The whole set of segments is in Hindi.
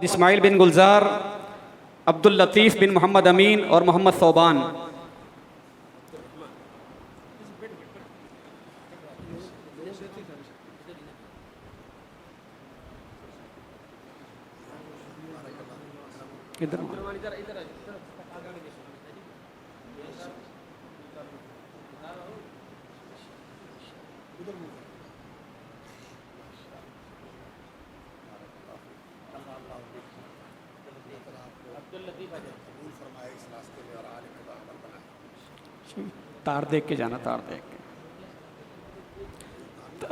इस्माइल बिन गुलजार, अब्दुल लतीफ़ बिन मोहम्मद अमीन और मोहम्मद सोबान। तार देख के जाना, तार देख के।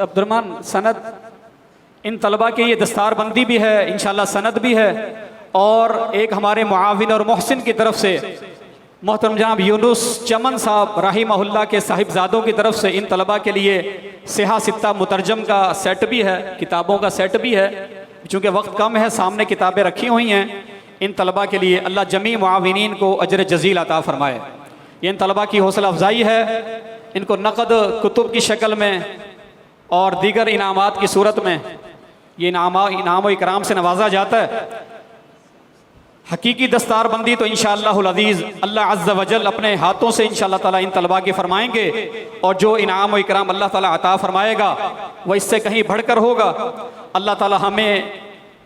अब्दुर्रहमान सनद, इन तलबा की ये दस्तारबंदी भी है, इंशाल्लाह सनद भी है। और एक हमारे मुआविन और मोहसिन की तरफ से मोहतरम जनाब यूनुस चमन साहब राहिमहुल्लाह के साहिबजादों की तरफ से इन तलबा के लिए सिहा सित्ता मुतरजम का सेट भी है, किताबों का सेट भी है। चूँकि वक्त कम है, सामने किताबें रखी हुई हैं इन तलबा के लिए। अल्लाह जमी मुआविनीन को अजर जजील अता फरमाए। ये इन तलबा की हौसला अफजाई है। इनको नक़द कुतुब की शक्ल में और दीगर इनामात की सूरत में ये इनाम इकराम से नवाजा जाता है। हकीकी दस्तारबंदी तो इंशाअल्लाहुल अज़ीज़ अल्लाह अज़्ज़ वजल अपने हाथों से इंशाअल्लाह ताला इन तलबा के फरमाएंगे। और जो इनाम इकराम अल्लाह ताला अता फरमाएगा वह इससे कहीं बढ़कर होगा। अल्लाह ताला हमें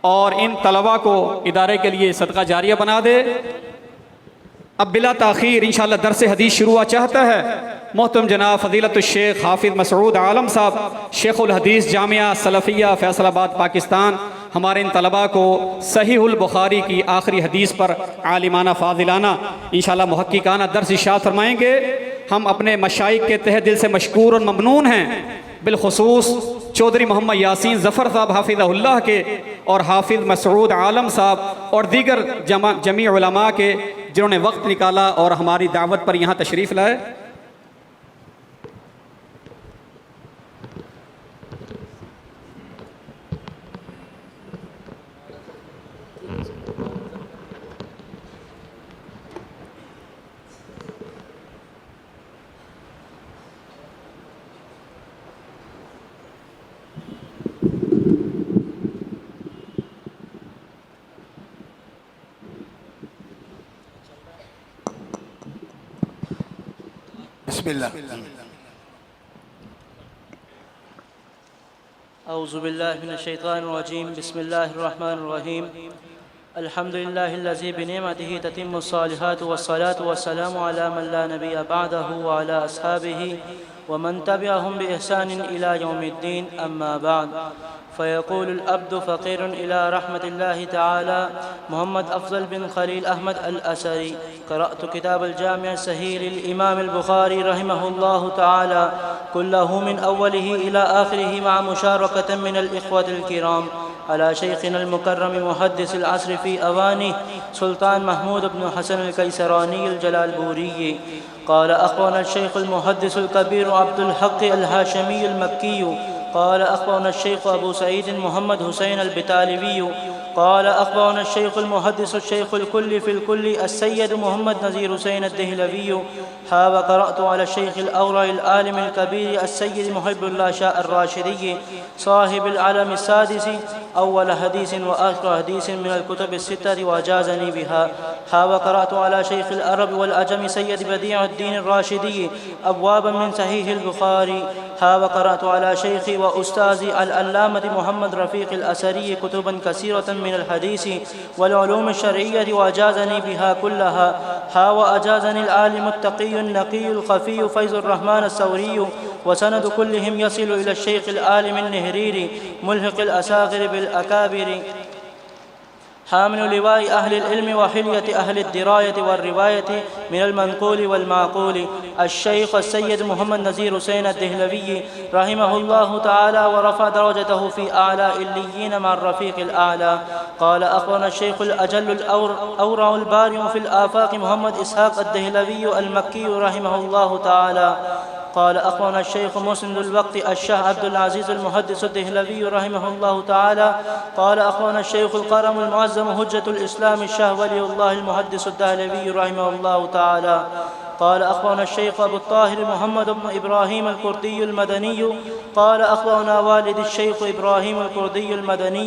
और इन तलबा को इदारे के लिए सदका जारिया बना दे। अब बिला ताख़ीर इंशाअल्लाह दरस हदीस शुरू हुआ चाहता है। मोहतरम जनाब फ़ज़ीलतुश शेख हाफिज़ मसऊद आलम साहब शेखुल हदीस जामिया सलफ़िया फैसलाबाद पाकिस्तान हमारे इन तलबा को सहीहुल बुखारी की आखिरी हदीस पर आलिमाना फ़ाज़िलाना इंशाअल्लाह मुहक्किकाना दर्स इरशाद फरमाएंगे। हम अपने मशाइख के तहे दिल से मशकूर और ममनून हैं, बिलखुसूस चौधरी मोहम्मद यासीन ज़फ़र साहब हाफिज़हुल्लाह के और हाफिज़ मसऊद आलम साहब और दीगर जमी उलमा के जिन्होंने वक्त निकाला और हमारी दावत पर यहाँ तशरीफ़ लाए। बिस्मिल्लाह। औज़ु बिल्लाहि मिनश शैतानिर रजीम। बिस्मिल्लाहिर रहमानिर रहीम। अल्हम्दुलिल्लाहिल्लज़ी बिनिअमतिही ततिम्मुस्सालिहातु वस्सलातु वस्सलामु अला मन ला नबिय्य बअदहु व अला अस्हाबिही व मन तबिअहुम बिइहसानिन इला यौमिद्दीन। अम्मा बाद फ़यक़ूलुल अब्दु फ़क़ीरुन इला रहमतिल्लाहि तआला मोहम्मद अफ़ज़ल बिन खलील अहमद अल असरी। क़रअतु किताबल जामिअ सहीह लिल इमाम अल बुख़ारी रहिमहुल्लाहु तआला कुल्लहु मिन अव्वलिही इला आख़िरिही मअ मुशारकतिन मिनल इख़्वतिल किराम अला शैख़िनल मुकर्रम मुहद्दिसिल अस्र फ़ी अवानिह सुल्तान महमूद इब्न हसन अल कैसरानी अल जलालपुरी। क़ाल अख़बरना शैख़ुल मुहद्दिसुल कबीर अब्दुल हक़ अल हाशिमी अल मक्की। क़ाल अख़बरना शैख़ अबू सईद मोहम्मद हुसैन अल बितालवी। क़ाल अख़बरना शैख़ुल मुहद्दिसुल शैख़ुल कुल्ली फ़िल कुल्ली अस्सय्यद मोहम्मद नज़ीर हुसैन अद-दहलवी। हा व क़रअतु अला शैख़िल औरअल आलिम अल कबीर अस्सय्यद मुहिब्बुल्लाह शाह अर-राशिदी साहिबुल अलम अस्सादिस अव्वल हदीसिन व आख़िर हदीसिन मिनल कुतुब अस्सित्तति व अजाज़नी बिहा। हा व क़रअतु अला शैख़िल अरब वल अजम सय्यद बदीउद्दीन अर-राशिदी अब्वाबन मिन सहीहिल बुख़ारी। हा व क़रअतु अला शैख़ी व उस्ताज़ी अल अल्लामति मोहम्मद रफ़ीक़ अल असरी कुतुबन कसीरतन मिनल हदीसी वल उलूम अश-शरइय्यति व अजाज़नी बिहा कुल्लहा। हा व अजाज़नी अल आलिम अत-तक़िय्यु अन-नक़िय्यु अल-ख़फ़िय्यु फ़ैज़ुर रहमान अस-सौरी व सनद कुल्लिहिम यसिलु इला अश-शैख़ अल आलिम अन-नहरीरी मुल्हिक़ अल असाग़िर बिल अकाबिरी हामिल लिवाइ अहलिल इल्म व हिल्यति अहलिद दिरायति व रिवायति मिनल मनक़ूल वल माक़ूल अश-शैख़ सय्यद मोहम्मद नज़ीर हुसैन अद-दहलवी रहिमहुल्लाहु तआला व रफ़अ दरजतहु फ़ी आला इल्लिय्यीन मअ रफ़ीक़ अल आला। क़ाल अख़बरना शैख़ अल अजल औरा अल बारिउ फ़िल आफ़ाक़ मोहम्मद इसहाक़ अद-दहलवी अल मक्की रहिमहुल्लाहु तआला। क़ाल अख़बरना शैख़ मुस्निदुल वक़्त अश-शाह अब्दुल अज़ीज़ अल मुहद्दिस अद-दहलवी रहिमहुल्लाहु तआला। क़ाल अख़बरना शैख़ुल क़रम अल मुअज़्ज़म हुज्जतुल इस्लाम अश-शाह वलियुल्लाह अल मुहद्दिस अद-दहलवी रहिमहुल्लाहु तआला। क़ाल अख़बरना शैख़ अबू ताहिर मोहम्मद इब्न इब्राहीम अल-कुर्दी अल-मदनी। क़ाल अख़बरना वालिद अश-शैख़ इब्राहीम अल-कुर्दी अल-मदनी।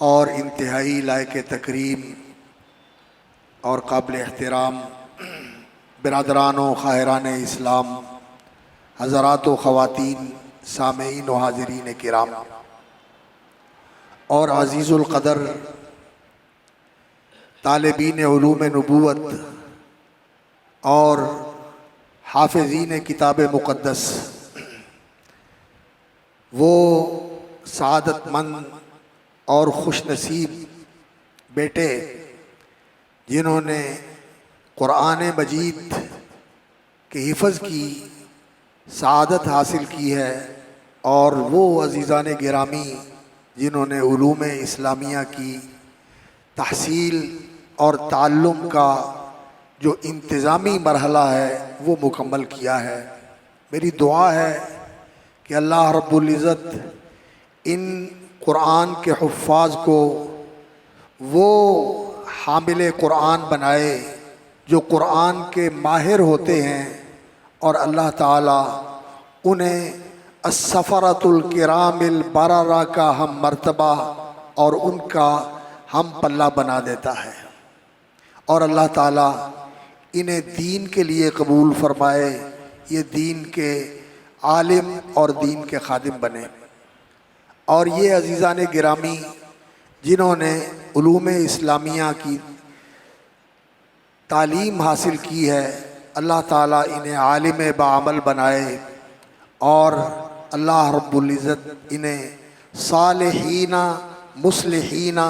और इंतहाई लायक तकरीम और काबिल एहतराम बिरादरान व ख़ाहिरान इस्लाम हज़रात व ख़वातीन सामेईन व हाज़रीन किराम और अज़ीज़ुल क़दर तालिबीन उलूम नबूवत और हाफ़िज़ीन किताब मुक़द्दस वो सआदतमंद और खुश नसीब बेटे जिन्होंने कुरान मजीद के हिफ़्ज़ की सआदत हासिल की है और वो अज़ीज़ान गिरामी जिन्होंने उलूम इस्लामिया की तहसील और ताल्लुम का जो इंतज़ामी मरहला है वो मुकम्मल किया है। मेरी दुआ है कि अल्लाह रब्बुल इज़्ज़त इन कुरान के हुफ़्फ़ाज़ को वो हामिले कुरान बनाए जो कुरान के माहिर होते हैं और अल्लाह ताला उन्हें अस्सफ़रतुल किरामिल बरारा का हम मर्तबा और उनका हम पल्ला बना देता है और अल्लाह ताला इन्हें दीन के लिए कबूल फरमाए, ये दीन के आलिम और दीन के खादिम बने। और ये अज़ीज़ान गिरामी जिन्होंने उलूम इस्लामिया की तालीम हासिल की है, अल्लाह ताला इन्हें आलिम बाअमल बनाए और अल्लाह रब्बुल इज़्ज़त इन्हें सालिहीना मुस्लिहीना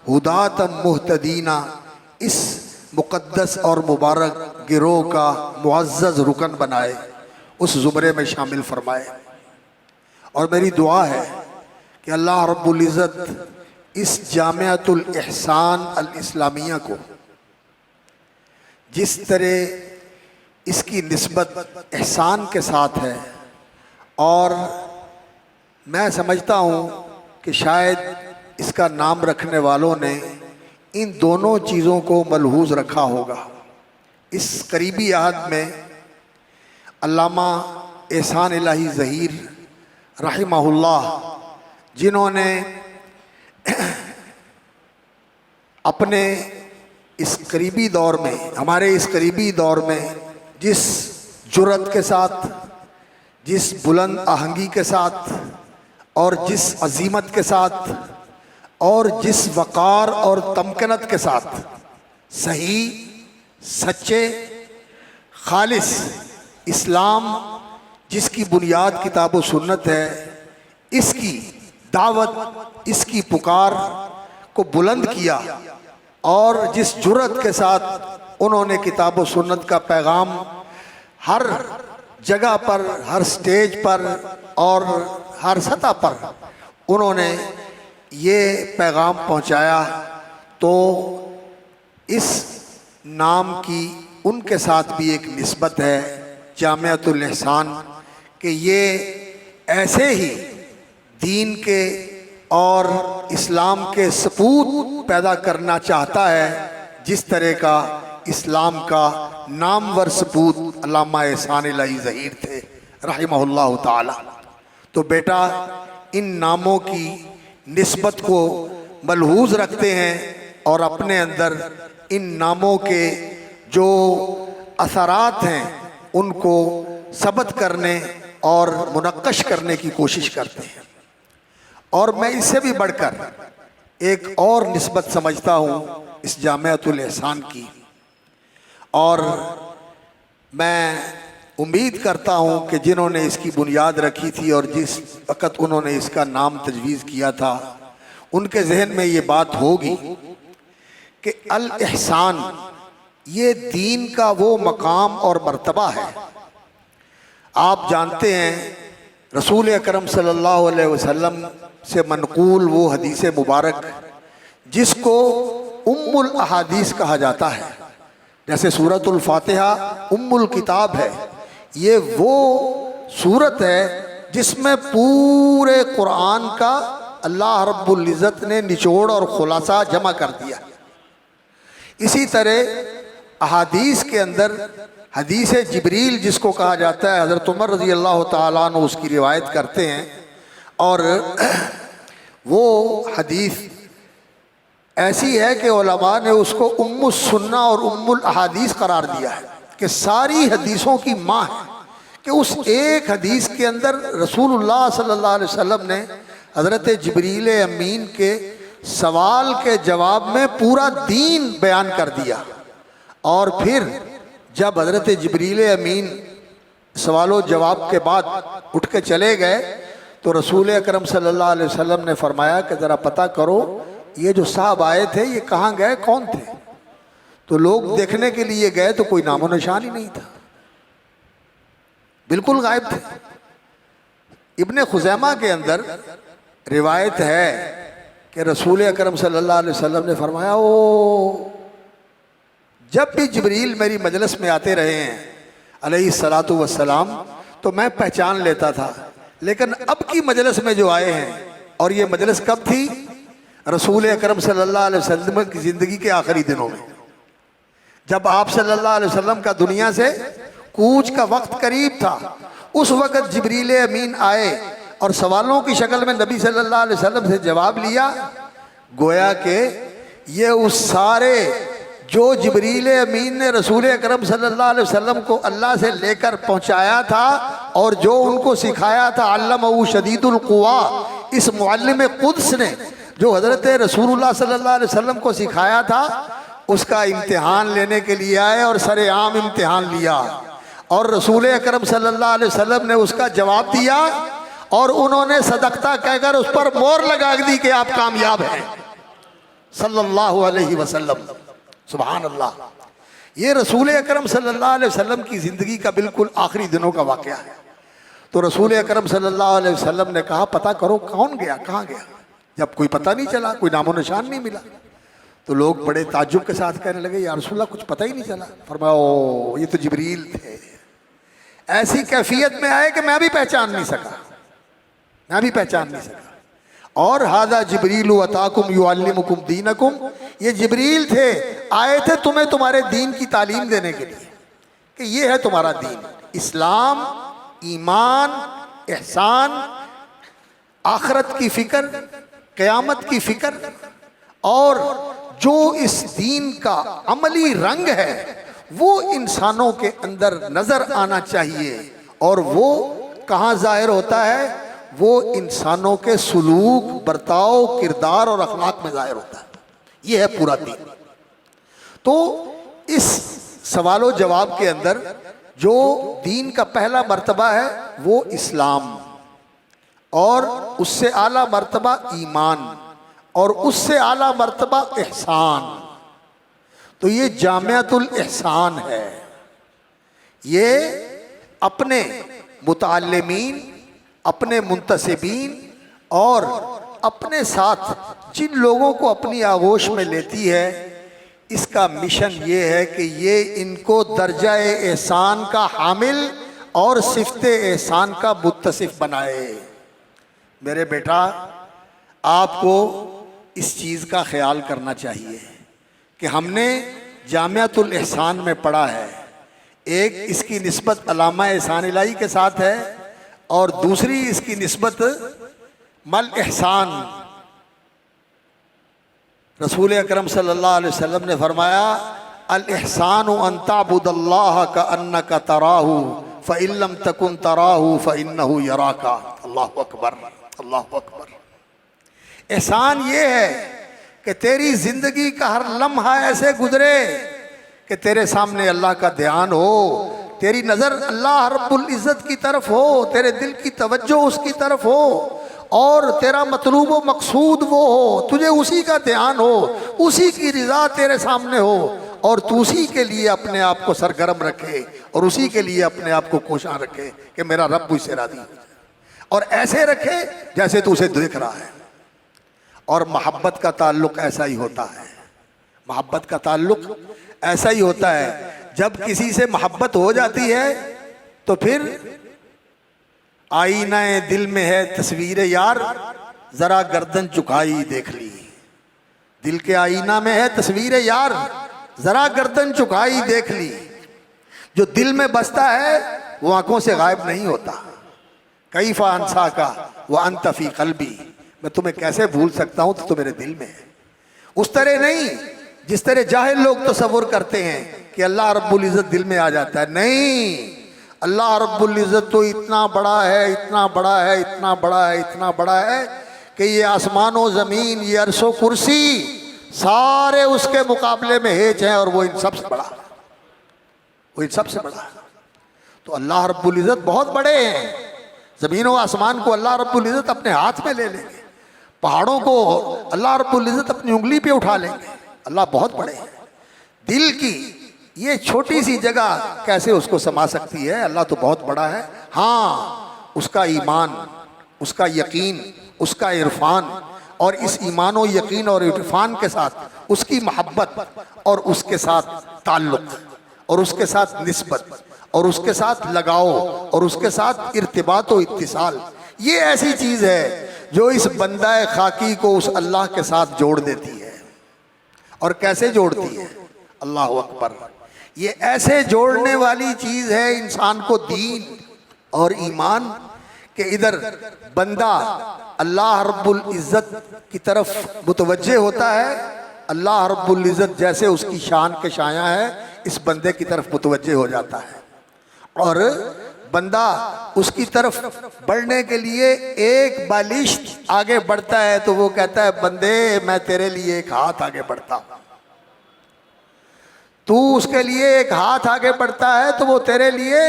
हुदातम मुहतदीना इस मुक़द्दस और मुबारक गिरोह का मुअज़्ज़ज़ रुकन बनाए, उस ज़ुमरे में शामिल फरमाए। और मेरी दुआ है कि अल्लाह रब्बुल इज़्ज़त इस जामिअतुल इहसान अल इस्लामिया को जिस तरह इसकी निस्बत एहसान के साथ है, और मैं समझता हूँ कि शायद इसका नाम रखने वालों ने इन दोनों चीज़ों को मलहूज़ रखा होगा। इस करीबी अहद में अल्लामा एहसान इलाही ज़हीर रहिमहुल्लाह, जिन्होंने अपने इस करीबी दौर में, हमारे इस करीबी दौर में जिस जुर्रत के साथ, जिस बुलंद आहंगी के साथ और जिस अजीमत के साथ और जिस वक़ार और तमकनत के साथ सही, सच्चे, खालिस इस्लाम जिसकी बुनियाद किताब व सुन्नत है, इसकी दावत, इसकी पुकार को बुलंद किया, और जिस जुर्रत के साथ उन्होंने किताब व सुन्नत का पैगाम हर जगह पर, हर स्टेज पर और हर सतह पर उन्होंने ये पैगाम पहुंचाया, तो इस नाम की उनके साथ भी एक निस्बत है, जामिअतुल इहसान, कि ये ऐसे ही दीन के और इस्लाम के सपूत पैदा करना चाहता है जिस तरह का इस्लाम का नामवर सपूत अल्लामा एहसान इलाही ज़हीर थे रहिमहुल्लाह ताला। तो बेटा, इन नामों की निस्बत को मलहूज़ रखते हैं और अपने अंदर इन नामों के जो असरात हैं उनको सबत करने और मुनक्कश करने की कोशिश करते हैं। और मैं इससे भी बढ़कर एक और निस्बत समझता हूँ इस जामिअतुल इहसान की, और मैं उम्मीद करता हूँ कि जिन्होंने इसकी बुनियाद रखी थी और जिस वक़्त उन्होंने इसका नाम तजवीज़ किया था, उनके जहन में ये बात होगी कि अल इहसान ये दीन का वो मकाम और मर्तबा है। आप जानते हैं रसूल अकरम सल्लल्लाहु अलैहि वसल्लम से मनकूल वो हदीस मुबारक जिसको उम्मुल अहादीस कहा जाता है, जैसे सूरतुल फातिहा उम्मुल किताब है, ये वो सूरत है जिसमें पूरे कुरान का अल्लाह रब्बुल इज़्ज़त ने निचोड़ और खुलासा जमा कर दिया। इसी तरह अहादीस के अंदर हदीस जिब्रील जिसको कहा जाता है, हज़रत उमर रज़ी अल्लाह ताला अन्हु उसकी रिवायत करते हैं, और वो हदीस ऐसी है कि उलमा ने उसको उम्मुस सुन्ना और उम्मुल अहादीस करार दिया है कि सारी हदीसों की माँ है, कि उस एक हदीस के अंदर रसूलुल्लाह सल्लल्लाहु अलैहि वसल्लम ने हज़रत जिब्रील अमीन के सवाल के जवाब में पूरा दीन बयान कर दिया। और फिर जब हज़रत जिब्रील अमीन सवालो जवाब के बाद उठ के चले गए तो रसूल अकरम सल्लल्लाहु अलैहि वसल्लम ने फरमाया कि ज़रा पता करो ये जो साहब आए थे ये कहाँ गए, कौन थे? तो लोग देखने के लिए गए तो कोई नामो निशान ही नहीं था, बिल्कुल गायब थे। इब्ने खुज़ैमा के अंदर रिवायत है कि रसूल अकरम सल्लल्लाहु अलैहि वसल्लम ने फरमाया, ओ जब भी जिब्रील मेरी मजलिस में आते रहे हैं अलैहिस्सलातु वस्सलाम तो मैं पहचान लेता था, लेकिन अब की मजलिस में जो आए हैं, और ये मजलिस कब थी? रसूल अकरम सल्लल्लाहु अलैहि वसल्लम की ज़िंदगी के आखिरी दिनों में, जब आप सल्लल्लाहु अलैहि वसल्लम का दुनिया से कूच का वक्त करीब था। उस वक़्त जिब्रील अमीन आए और सवालों की शक्ल में नबी सल्लल्लाहु अलैहि वसल्लम से जवाब लिया। गोया के ये उस सारे जो जिब्रील अमीन ने रसूल अकरम सल्लल्लाहु अलैहि वसल्लम को अल्लाह से लेकर पहुंचाया था और जो उनको सिखाया था, अल्लमहु शदीदुल कुवा, इस मुअल्लिम कुद्स ने जो हज़रत रसूलुल्लाह सल्लल्लाहु अलैहि वसल्लम को सिखाया था, उसका इम्तिहान लेने के लिए आए और सरेआम इम्तिहान लिया, और रसूल अकरम सल्लल्लाहु अलैहि वसल्लम ने उसका जवाब दिया और उन्होंने सदकता कहकर उस पर मोहर लगा दी कि आप कामयाब हैं, सल्लल्लाहु अलैहि वसल्लम। सुभान अल्लाह। ये रसूल अकरम सल्लल्लाहु अलैहि वसल्लम की ज़िंदगी का बिल्कुल आखिरी दिनों का वाक़या है। तो रसूल अकरम सल्लल्लाहु अलैहि वसल्लम ने कहा पता करो कौन गया, कहाँ गया। जब कोई पता नहीं चला, कोई नामो निशान नहीं मिला, तो लोग बड़े ताज्जुब के साथ कहने लगे या रसूलल्लाह कुछ पता ही नहीं चला। फरमाया ओ ये तो जिब्रील थे। ऐसी कैफियत में आए कि मैं भी पहचान नहीं सका, मैं भी पहचान नहीं सका। और हादा जिब्रीलु अताकुम युअल्लिमुकुम दीनकुम, ये जिब्रील थे, आए थे तुम्हें तुम्हारे दीन की तालीम देने के लिए कि ये है तुम्हारा दीन, इस्लाम, ईमान, एहसान, आखरत की फिक्र, क़यामत की फिक्र, और जो इस दीन का अमली रंग है वो इंसानों के अंदर नज़र आना चाहिए। और वो कहाँ ज़ाहिर होता है, वो इंसानों के सुलूक, बर्ताव, किरदार और अखलाक में ज़ाहिर होता है। ये है पूरा दीन। तो इस सवालो जवाब के अंदर जो दीन का पहला मर्तबा है वो इस्लाम, और उससे आला मर्तबा ईमान, और उससे आला मर्तबा एहसान। तो ये जामियातुल एहसान है। ये अपने मुताल्लिमीन, अपने मुंतसिबीन और अपने साथ जिन लोगों को अपनी आगोश में लेती है, इसका मिशन ये है कि ये इनको दर्जा एहसान का हामिल और सिफ़त एहसान का मुत्तसिफ बनाए। मेरे बेटा, आपको इस चीज़ का ख्याल करना चाहिए कि हमने जामियातुल एहसान में पढ़ा है, एक इसकी निस्बत अल्लामा एहसान इलाही के साथ है और दूसरी इसकी निस्बत मल एहसान। रसूल अकरम सल्लल्लाहु अलैहि वसल्लम ने फरमाया अल एहसानु अन ताबुदल्लाह का अन्नका तराहू फ़इल्लम तकुन तराहू फ़इन्नहु यराका। अल्लाहु अकबर, अल्लाहु अकबर। एहसान ये है कि तेरी जिंदगी का हर लम्हा ऐसे गुजरे कि तेरे सामने अल्लाह का ध्यान हो, तेरी नज़र अल्लाह रब्बुल इज़्ज़त की तरफ हो, तेरे दिल की तवज्जो उसकी तरफ हो, और तेरा मतलूब व मकसूद वो हो, तुझे उसी का ध्यान हो, उसी की रिज़ा तेरे सामने हो, और तू उसी के लिए अपने आप को सरगर्म रखे और उसी के लिए अपने आप को कोशां रखे कि मेरा रब मुझसे राज़ी हो जाए, और ऐसे रखे जैसे तू उसे देख रहा है। और मोहब्बत का ताल्लुक़ ऐसा ही होता है, मोहब्बत का ताल्लुक़ ऐसा ही होता है। जब किसी से मोहब्बत हो जाती है तो फिर आईना दिल में है तस्वीर यार, ज़रा गर्दन झुकाई देख ली। दिल के आईना में है तस्वीर यार, ज़रा गर्दन झुकाई देख ली। जो दिल में बसता है वो आंखों से गायब नहीं होता। कैफ़ा अंसा का व अंत फ़ी क़ल्बी, मैं तुम्हें कैसे भूल सकता हूँ, तो मेरे दिल में है। उस तरह नहीं जिस तरह जाहिल लोग तसव्वुर करते हैं कि अल्लाह रब्बुल इज़्ज़त दिल में आ जाता है। नहीं, अल्लाह रब्बुल इज़्ज़त तो इतना बड़ा है, इतना बड़ा है, इतना बड़ा है, इतना बड़ा है कि ये आसमान व ज़मीन, ये अर्श व कुर्सी सारे उसके मुकाबले में हेच हैं, और वो इन सबसे बड़ा, वो इन सबसे बड़ा है। तो अल्लाह रब्बुल इज़्ज़त बहुत बड़े हैं। ज़मीन व आसमान को अल्लाह रब्बुल इज़्ज़त अपने हाथ में ले लेंगे, पहाड़ों को अल्लाह रब्बुल इज़्ज़त अपनी उंगली पे उठा लेंगे। अल्लाह बहुत बड़े हैं। दिल की ये छोटी सी जगह कैसे उसको समा सकती है? अल्लाह तो बहुत बड़ा है। हाँ, उसका ईमान, उसका यकीन, उसका इरफान, और इस ईमान और यकीन और इरफान के साथ उसकी मोहब्बत और उसके साथ ताल्लुक़ और उसके साथ निस्बत और उसके साथ लगाव और उसके साथ इर्तिबात और इत्तिसाल, ये ऐसी चीज़ है जो इस बंदा खाकी को उस अल्लाह के साथ जोड़ देती है। और कैसे जोड़ती है? अल्लाह अकबर। ये ऐसे जोड़ने वाली चीज़ है इंसान को दीन और ईमान के इधर बंदा अल्लाह रब्बुल इज़्ज़त की तरफ मुतवज्जे होता है। अल्लाह रब्बुल इज़्ज़त जैसे उसकी शान के शाया है, इस बंदे की तरफ मुतवज्जे हो जाता है, और बंदा उसकी तरफ बढ़ने के लिए एक बालिश आगे बढ़ता है तो वो कहता है बंदे मैं तेरे लिए एक हाथ आगे बढ़ता हूँ। तू उसके लिए एक हाथ आगे बढ़ता है तो वो तेरे लिए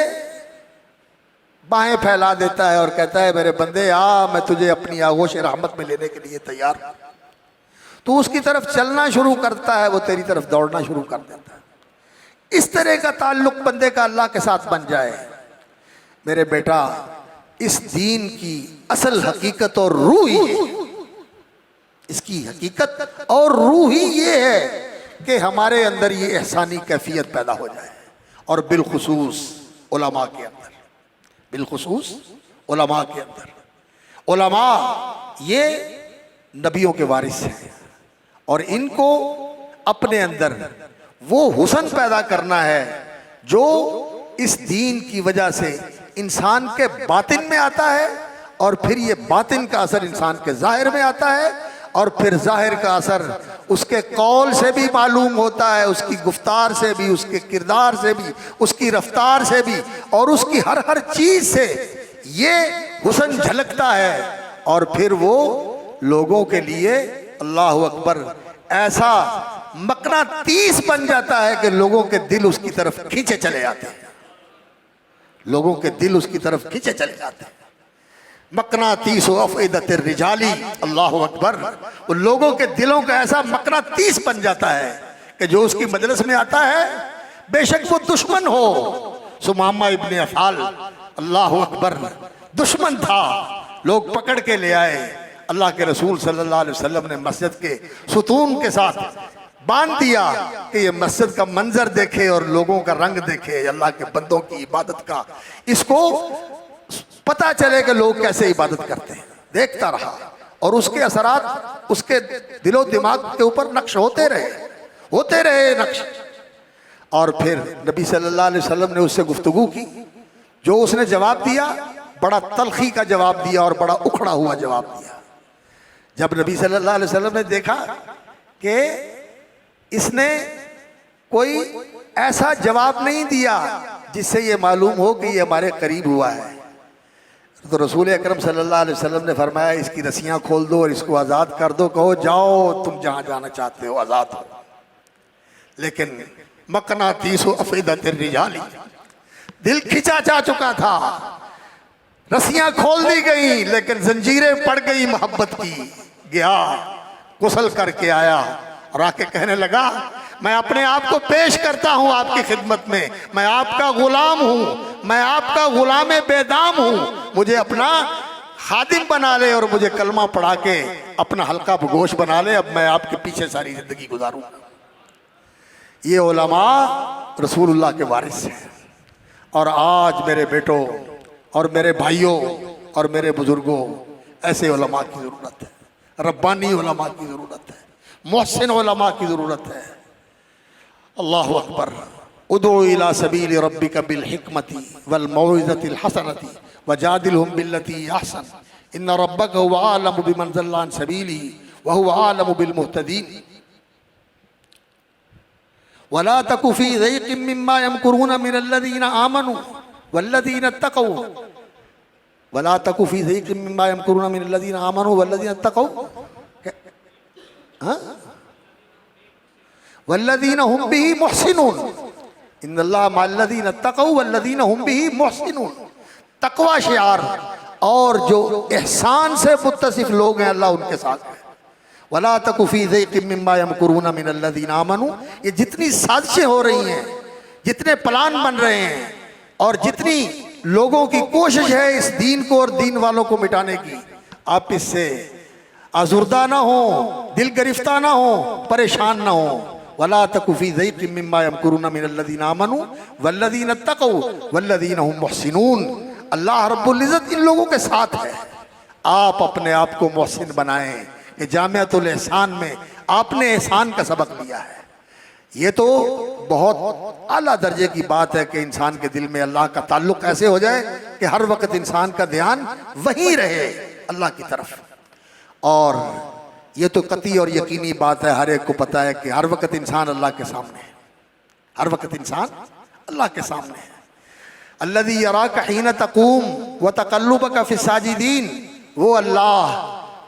बाहें फैला देता है और कहता है मेरे बंदे आ, मैं तुझे अपनी आगोश रहमत में लेने के लिए तैयार हूँ। तू उसकी तरफ चलना शुरू करता है, वो तेरी तरफ दौड़ना शुरू कर देता है। इस तरह का ताल्लुक बंदे का अल्लाह के साथ बन जाए। मेरे बेटा, इस दीन की असल हकीकत और रूह ही है, इसकी हकीकत और रूह ही ये है कि हमारे अंदर ये एहसानी कैफियत पैदा हो जाए, और बिलखुसूस उलमा के अंदर, बिलखुसूस उलमा के अंदर। उलमा ये नबियों के वारिस हैं, और इनको अपने अंदर वो हुस्न पैदा करना है जो इस दीन की वजह से इंसान के बातिन में आता है, और फिर ये बातिन का असर इंसान के जाहिर में आता है, और फिर जाहिर का असर उसके कौल से भी मालूम होता है, उसकी गुफ्तार से भी, उसके किरदार से भी, उसकी रफ्तार से भी, और उसकी हर हर चीज से ये हुस्न झलकता है। और फिर वो लोगों के लिए अल्लाह अकबर ऐसा मकनातीस बन जाता है कि लोगों के दिल उसकी तरफ खींचे चले जाते हैं, लोगों के दिल उसकी तरफ खींचे चले जाते हैं। मकनातीस अफ़इदत रिजाली, अल्लाह अकबर, वो लोगों के दिलों का ऐसा मकनातीस बन जाता है कि जो उसकी मजलिस में आता है, बेशक वो दुश्मन हो। सुमामा इब्ने अफाल, अल्लाह अकबर, दुश्मन था, लोग पकड़ के ले आए। अल्लाह के रसूल सल्लल्लाहु अलैहि वसल्लम ने मस्जिद के सुतून के साथ बांध दिया कि ये मस्जिद का मंजर देखे और लोगों का रंग देखे, अल्लाह के बंदों की इबादत का, इसको पता चले कि लोग कैसे इबादत करते हैं। देखता रहा, और उसके असरात उसके दिलो दिमाग के ऊपर नक्श होते रहे नक्श। और फिर नबी सल्लल्लाहु अलैहि वसल्लम ने उससे गुफ्तगू की, जो उसने जवाब दिया, बड़ा तलखी का जवाब दिया और बड़ा उखड़ा हुआ जवाब दिया। जब नबी सल्लल्लाहु अलैहि वसल्लम ने देखा कि इसने कोई ऐसा जवाब नहीं दिया जिससे ये मालूम हो कि ये हमारे करीब हुआ है, तो रसूल अकरम सल्लल्लाहु अलैहि वसल्लम ने फरमाया, इसकी रस्सियां खोल दो और इसको आज़ाद कर दो, कहो जाओ तुम जहां जाना चाहते हो, आज़ाद हो। लेकिन मकनातीस अफ़इदत रिजाली, दिल खिंचा जा चुका था, रस्सियां खोल दी गई, लेकिन जंजीरें पड़ गई मोहब्बत की। गया, गुस्ल करके आया और आके कहने लगा, मैं अपने आप को पेश करता हूं आपकी खिदमत में, मैं आपका गुलाम हूं, मैं आपका गुलाम बेदाम हूं, मुझे अपना खादिम बना ले और मुझे कलमा पढ़ा के अपना हल्का गोश बना ले, अब मैं आपके पीछे सारी जिंदगी गुजारूंगा। ये उलमा रसूलुल्लाह के वारिस हैं। और आज मेरे बेटों और मेरे भाइयों और मेरे बुजुर्गों, ऐसे उलमा की ज़रूरत है, रब्बानी उलमा की ज़रूरत है, मोहसिन उलमा की ज़रूरत है। अल्लाहु अकबर। उदू इला सबील रब्बिका बिल हिकमति वल मौइज़तिल हसनति वजादिलहुम बिल्लती अहसन इन्न रब्बका हुवा आलमु बिमन ज़ल्ला अन सबीली व हुवा आलमु बिल मुहतदीन वला तकु फी ज़ैक़िम मिम्मा यमकुरून मिनल्लज़ीना आमनू वल्लज़ीना तक़ौ वला तकु फी ज़ैक़िम मिम्मा यमकुरून मिनल्लज़ीना आमनू वल्लज़ीना तक़ौ वल्लज़ीना हुम बिही मुहसिनून इन्नल्लाह मअल्लज़ीना तक़ौ वल्लज़ीना हुम बिही मुहसिनून। तक़वा शिआर, और जो एहसान से मुत्तसिफ लोग हैं अल्लाह उनके साथ है। वला तकु फी ज़ैक़िम मिम्मा यमकुरून मिनल्लज़ीना आमनू, ये जितनी साजिशें हो रही हैं, जितने प्लान बन रहे हैं, और जितनी लोगों की कोशिश है इस दीन को और दीन वालों को मिटाने की, आप इससे आज़ुर्दा ना हो, दिल गिरफ्तार ना हो, परेशान ना हो। वला तकु फी ज़ैक़िम मिम्मा यमकुरून मिनल्लज़ीना आमनू वल्लज़ीना तक़ौ वल्लज़ीना हुम मुहसिनून। अल्लाह रब्बुल इज़्ज़त इन लोगों के साथ है। आप अपने आप को मोहसिन बनाएं कि जामिअतुल एहसान में आपने एहसान का सबक लिया है। ये तो बहुत आला दर्जे की बात है कि इंसान के दिल में अल्लाह का ताल्लुक ऐसे हो जाए कि हर वक्त इंसान का ध्यान वहीं रहे, अल्लाह की तरफ। और ये तो कतई और यकीनी बात है, हर एक को पता है कि हर वक्त इंसान अल्लाह के सामने है, हर वक्त इंसान अल्लाह के सामने है। अल्लज़ी यराका हीन तक़ूम व तक़ल्लुबका फ़िस साजिदीन, वो अल्लाह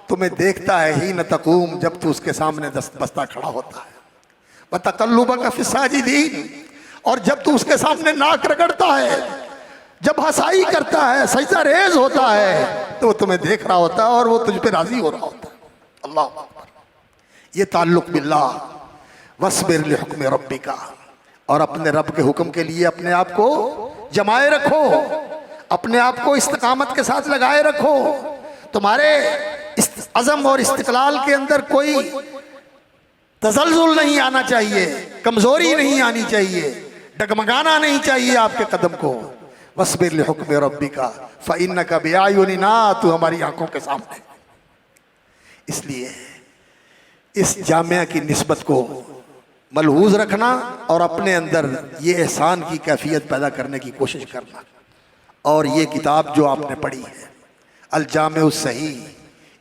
तुम्हें देखता है हीन तक़ूम, जब तू उसके सामने बस्ता खड़ा होता है, व तक़ल्लुबका फ़िस साजिदीन, और जब तू उसके सामने नाक रगड़ता है, जब हंसाई करता है, सजदा रेज होता है, तो वो तुम्हें देख रहा होता है और वो तुझ पे राजी हो रहा होता है। अल्लाह अकबर। ये ताल्लुक़ बिल्लाह, वस्बिर लिहुक्म रब्बिका, और अपने रब के हुक्म के लिए अपने आप को जमाए रखो, अपने आप को इस्तिकामत के साथ लगाए रखो। तुम्हारे अज़म और इस्तिक़लाल के अंदर कोई तज़ल्ज़ुल नहीं आना चाहिए, कमज़ोरी नहीं आनी चाहिए, डगमगाना नहीं चाहिए आपके कदम को। वस्बिर लिहुक्म रब्बिका फ़इन्नका बिअयुनिना, तू हमारी आंखों के सामने। इसलिए इस जामिया की निस्बत को मलहूज़ रखना और अपने अंदर ये एहसान की कैफियत पैदा करने की कोशिश करना। और ये किताब जो आपने पढ़ी है अल जामे सही,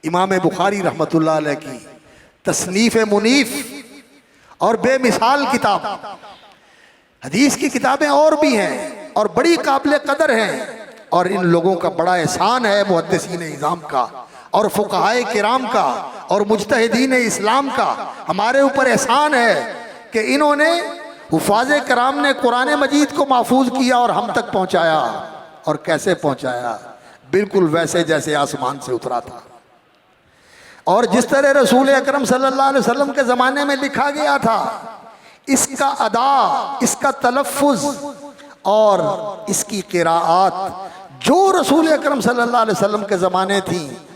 इमाम बुखारी रहमतुल्लाह अलैह की तसनीफ़ मुनीफ और बेमिसाल किताब। हदीस की किताबें और भी हैं और बड़ी काबिल कदर हैं, और इन लोगों का बड़ा एहसान है मुहद्दिसीन इज़ाम का और फुक़हाए किराम का और मुज्तहिदीन इस्लाम का। हमारे ऊपर एहसान है कि इन्होंने हुफ़ाज़े किराम ने कुरान मजीद को महफूज किया और हम तक पहुँचाया। और कैसे पहुँचाया? बिल्कुल वैसे जैसे आसमान से उतरा था। और जिस तरह रसूल अकरम सल्लल्लाहु अलैहि वसल्लम के ज़माने में लिखा गया था, इसका अदा, इसका तलफ़्फ़ुज़ और इसकी क़िराआत जो रसूल अकरम सल्लल्लाहु अलैहि वसल्लम के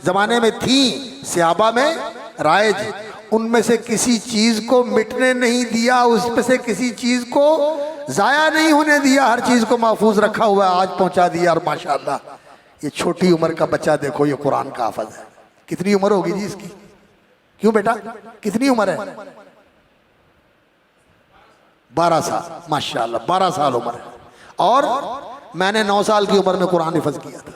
ज़माने में थी, सहाबा में राइज, उनमें से किसी चीज़ को मिटने नहीं दिया, उसमें से किसी चीज़ को ज़ाया नहीं होने दिया, हर चीज़ को महफूज रखा हुआ है, आज पहुँचा दिया। और माशाअल्लाह ये छोटी उम्र का बच्चा देखो, ये कुरान का हाफ़िज़ है। कितनी उम्र होगी जी इसकी? क्यों बेटा, कितनी उम्र है? 12 साल, माशाअल्लाह 12 साल उम्र है। और मैंने 9 साल की उम्र में कुरान हिफ़्ज़ किया था,